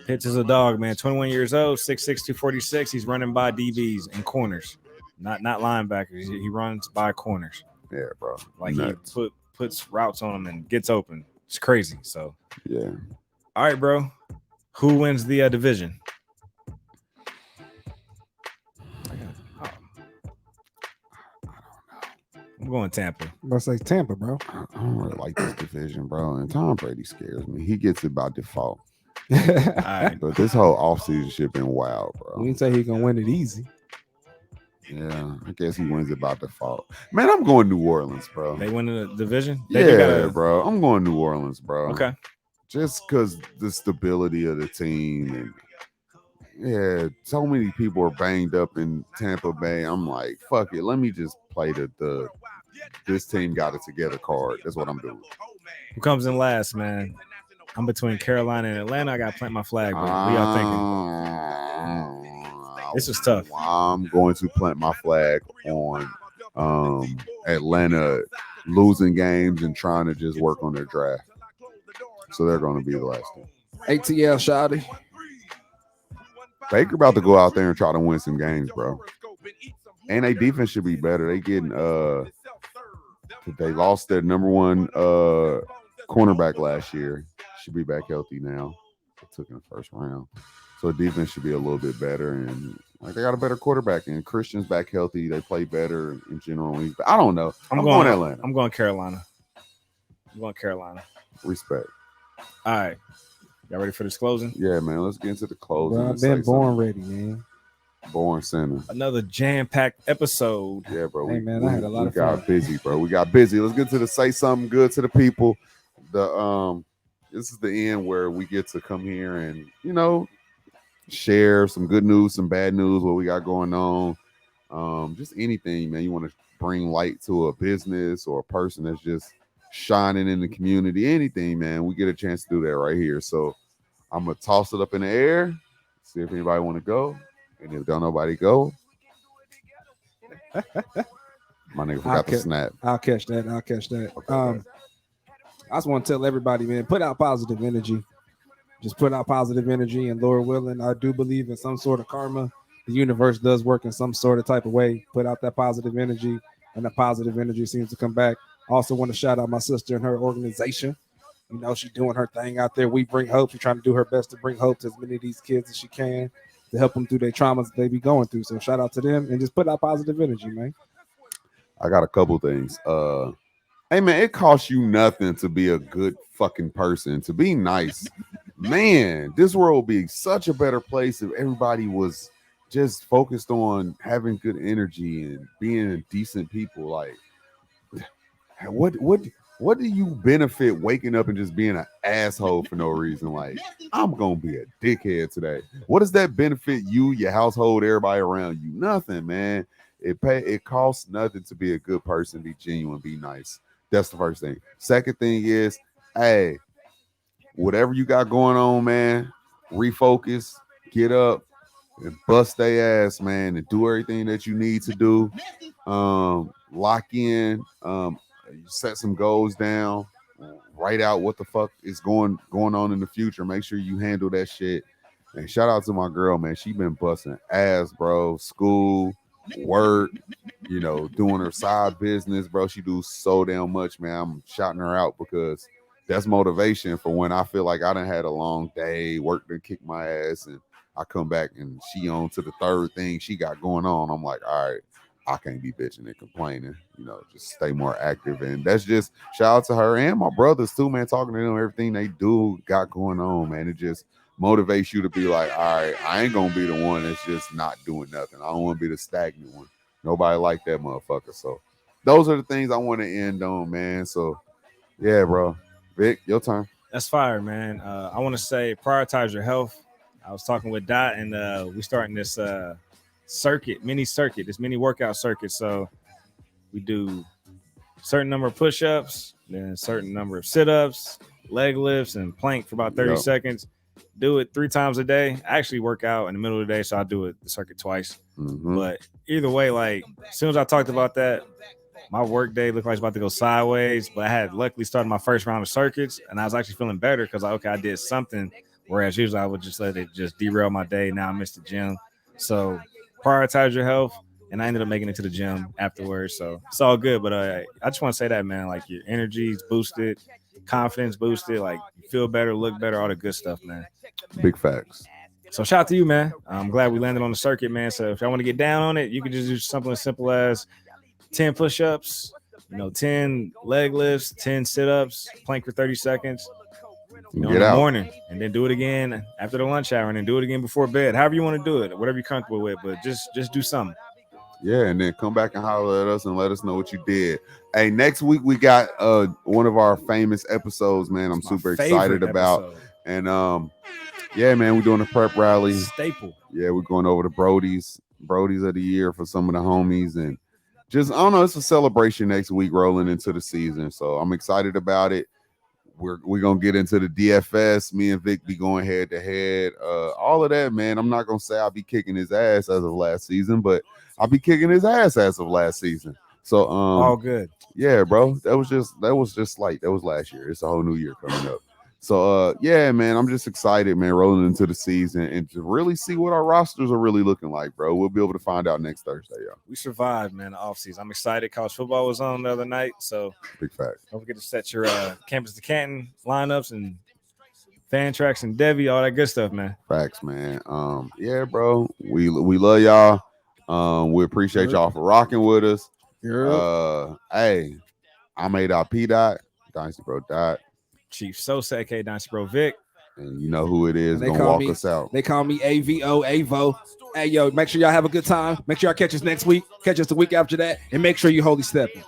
Speaker 3: Pitts is a dog, man. 21 years old, 6'6", 246. He's running by DBs and corners, not linebackers. He runs by corners.
Speaker 2: Yeah, bro.
Speaker 3: Like
Speaker 2: nuts.
Speaker 3: he puts routes on them and gets open. It's crazy. So
Speaker 2: yeah.
Speaker 3: All right, bro. Who wins the division? I'm going Tampa.
Speaker 1: I'm about to say Tampa, bro.
Speaker 2: I don't really like this division, bro. And Tom Brady scares me. He gets it by default.
Speaker 3: All right.
Speaker 2: But this whole offseason shit been wild, bro.
Speaker 1: We didn't say he's gonna win it easy.
Speaker 2: Yeah, I guess he wins it by default. Man, I'm going New Orleans, bro.
Speaker 3: They win the division?
Speaker 2: Bro. I'm going New Orleans, bro.
Speaker 3: Okay.
Speaker 2: Just because the stability of the team and yeah, so many people are banged up in Tampa Bay. I'm like, fuck it. Let me just play the this team got it together card. That's what I'm doing.
Speaker 3: Who comes in last, man? I'm between Carolina and Atlanta. I got to plant my flag, bro. What y'all thinking? This is tough.
Speaker 2: I'm going to plant my flag on Atlanta losing games and trying to just work on their draft. So they're going to be the last one.
Speaker 1: ATL Shawty.
Speaker 2: Baker about to go out there and try to win some games, bro. And their defense should be better. They getting they lost their number 1 cornerback last year. Should be back healthy now. They took in the first round. So defense should be a little bit better. And like they got a better quarterback. And Christian's back healthy. They play better in general. I don't know. I'm going Atlanta.
Speaker 3: I'm going Carolina.
Speaker 2: Respect.
Speaker 3: All right. Y'all ready for this closing?
Speaker 2: Yeah, man. Let's get into the closing.
Speaker 1: Bro, I've been born ready, man.
Speaker 2: Born center.
Speaker 3: Another jam-packed episode.
Speaker 2: Yeah, bro.
Speaker 1: Hey, man, I had a lot of
Speaker 2: fun. We got busy, bro. We got busy. Let's get to the say something good to the people. This is the end where we get to come here and, share some good news, some bad news, what we got going on. Just anything, man. You want to bring light to a business or a person that's just shining in the community, anything, man. We get a chance to do that right here. So I'm going to toss it up in the air, see if anybody want to go. And if don't nobody go, my nigga forgot to snap.
Speaker 1: I'll catch that. Okay, I just want to tell everybody, man, put out positive energy. Just put out positive energy, and Lord willing, I do believe in some sort of karma. The universe does work in some sort of type of way. Put out that positive energy, and the positive energy seems to come back. Also want to shout out my sister and her organization. She's doing her thing out there. We bring hope. She's trying to do her best to bring hope to as many of these kids as she can to help them through their traumas they be going through. So shout out to them and just put out positive energy, man.
Speaker 2: I got a couple things. Hey, man, it costs you nothing to be a good fucking person, to be nice. Man, this world would be such a better place if everybody was just focused on having good energy and being decent people. Like, what do you benefit waking up and just being an asshole for no reason? Like, I'm gonna be a dickhead today. What does that benefit you, your household, everybody around you? Nothing, man. It costs nothing to be a good person, be genuine, be nice. That's the first thing. Second thing is, hey, whatever you got going on, man, refocus, get up, and bust their ass, man, and do everything that you need to do. Lock in, set some goals down, write out what the fuck is going on in the future. Make sure you handle that shit. And shout out to my girl, man. She been busting ass, bro. School, work, doing her side business, bro. She do so damn much, man. I'm shouting her out because that's motivation for when I feel like I done had a long day, work to kick my ass, and I come back and she on to the third thing she got going on. I'm like, all right, I can't be bitching and complaining, just stay more active. And that's just shout out to her and my brothers too, man, talking to them, everything they do got going on, man. It just motivates you to be like, all right, I ain't gonna be the one that's just not doing nothing. I don't want to be the stagnant one. Nobody like that motherfucker. So those are the things I want to end on, man. So yeah, bro. Vic, your turn.
Speaker 3: That's fire, man. I want to say prioritize your health. I was talking with Dot, and we starting this mini workout circuit. So we do certain number of push-ups, then a certain number of sit-ups, leg lifts, and plank for about 30 seconds. Do it 3 times a day. I actually work out in the middle of the day, so I do the circuit twice.
Speaker 2: Mm-hmm.
Speaker 3: But either way, like as soon as I talked about that, my work day looked like it's about to go sideways. But I had luckily started my first round of circuits, and I was actually feeling better because I did something. Whereas usually I would just let it just derail my day. Now I missed the gym. So prioritize your health. And I ended up making it to the gym afterwards. So it's all good. But I just want to say that, man, like your energy's boosted, confidence boosted, like you feel better, look better, all the good stuff, man.
Speaker 2: Big facts.
Speaker 3: So shout out to you, man. I'm glad we landed on the circuit, man. So if y'all want to get down on it, you can just do something as simple as 10 push-ups, 10 leg lifts, 10 sit-ups, plank for 30 seconds. In the morning, and then do it again after the lunch hour, and then do it again before bed. However you want to do it, whatever you're comfortable with, but just do something.
Speaker 2: Yeah, and then come back and holler at us and let us know what you did. Hey, next week we got one of our famous episodes, man. I'm super excited about. And yeah, man, we're doing a prep rally.
Speaker 3: Staple.
Speaker 2: Yeah, we're going over the Brodies of the year for some of the homies, and just I don't know, it's a celebration next week rolling into the season. So I'm excited about it. We're gonna get into the DFS. Me and Vic be going head to head. All of that, man. I'm not gonna say I'll be kicking his ass as of last season, but I'll be kicking his ass as of last season. So
Speaker 3: all good.
Speaker 2: Yeah, bro. That was just light. That was last year. It's a whole new year coming up. So yeah, man, I'm just excited, man, rolling into the season and to really see what our rosters are really looking like, bro. We'll be able to find out next Thursday, y'all.
Speaker 3: We survived, man, the offseason. I'm excited. College football was on the other night, so
Speaker 2: big fact.
Speaker 3: Don't forget to set your Campus to Canton lineups and fan tracks and Debbie, all that good stuff, man.
Speaker 2: Facts, man. Yeah, bro. We love y'all. We appreciate y'all for rocking with us. Hey, I'm A.P. Dynasty Bro Dot.
Speaker 3: Chief Sosa, aka Dynasty Bro Vic.
Speaker 2: And you know who it is. Gonna walk us out.
Speaker 1: They call me AVO. Hey, yo, make sure y'all have a good time. Make sure y'all catch us next week. Catch us the week after that. And make sure you holy stepping.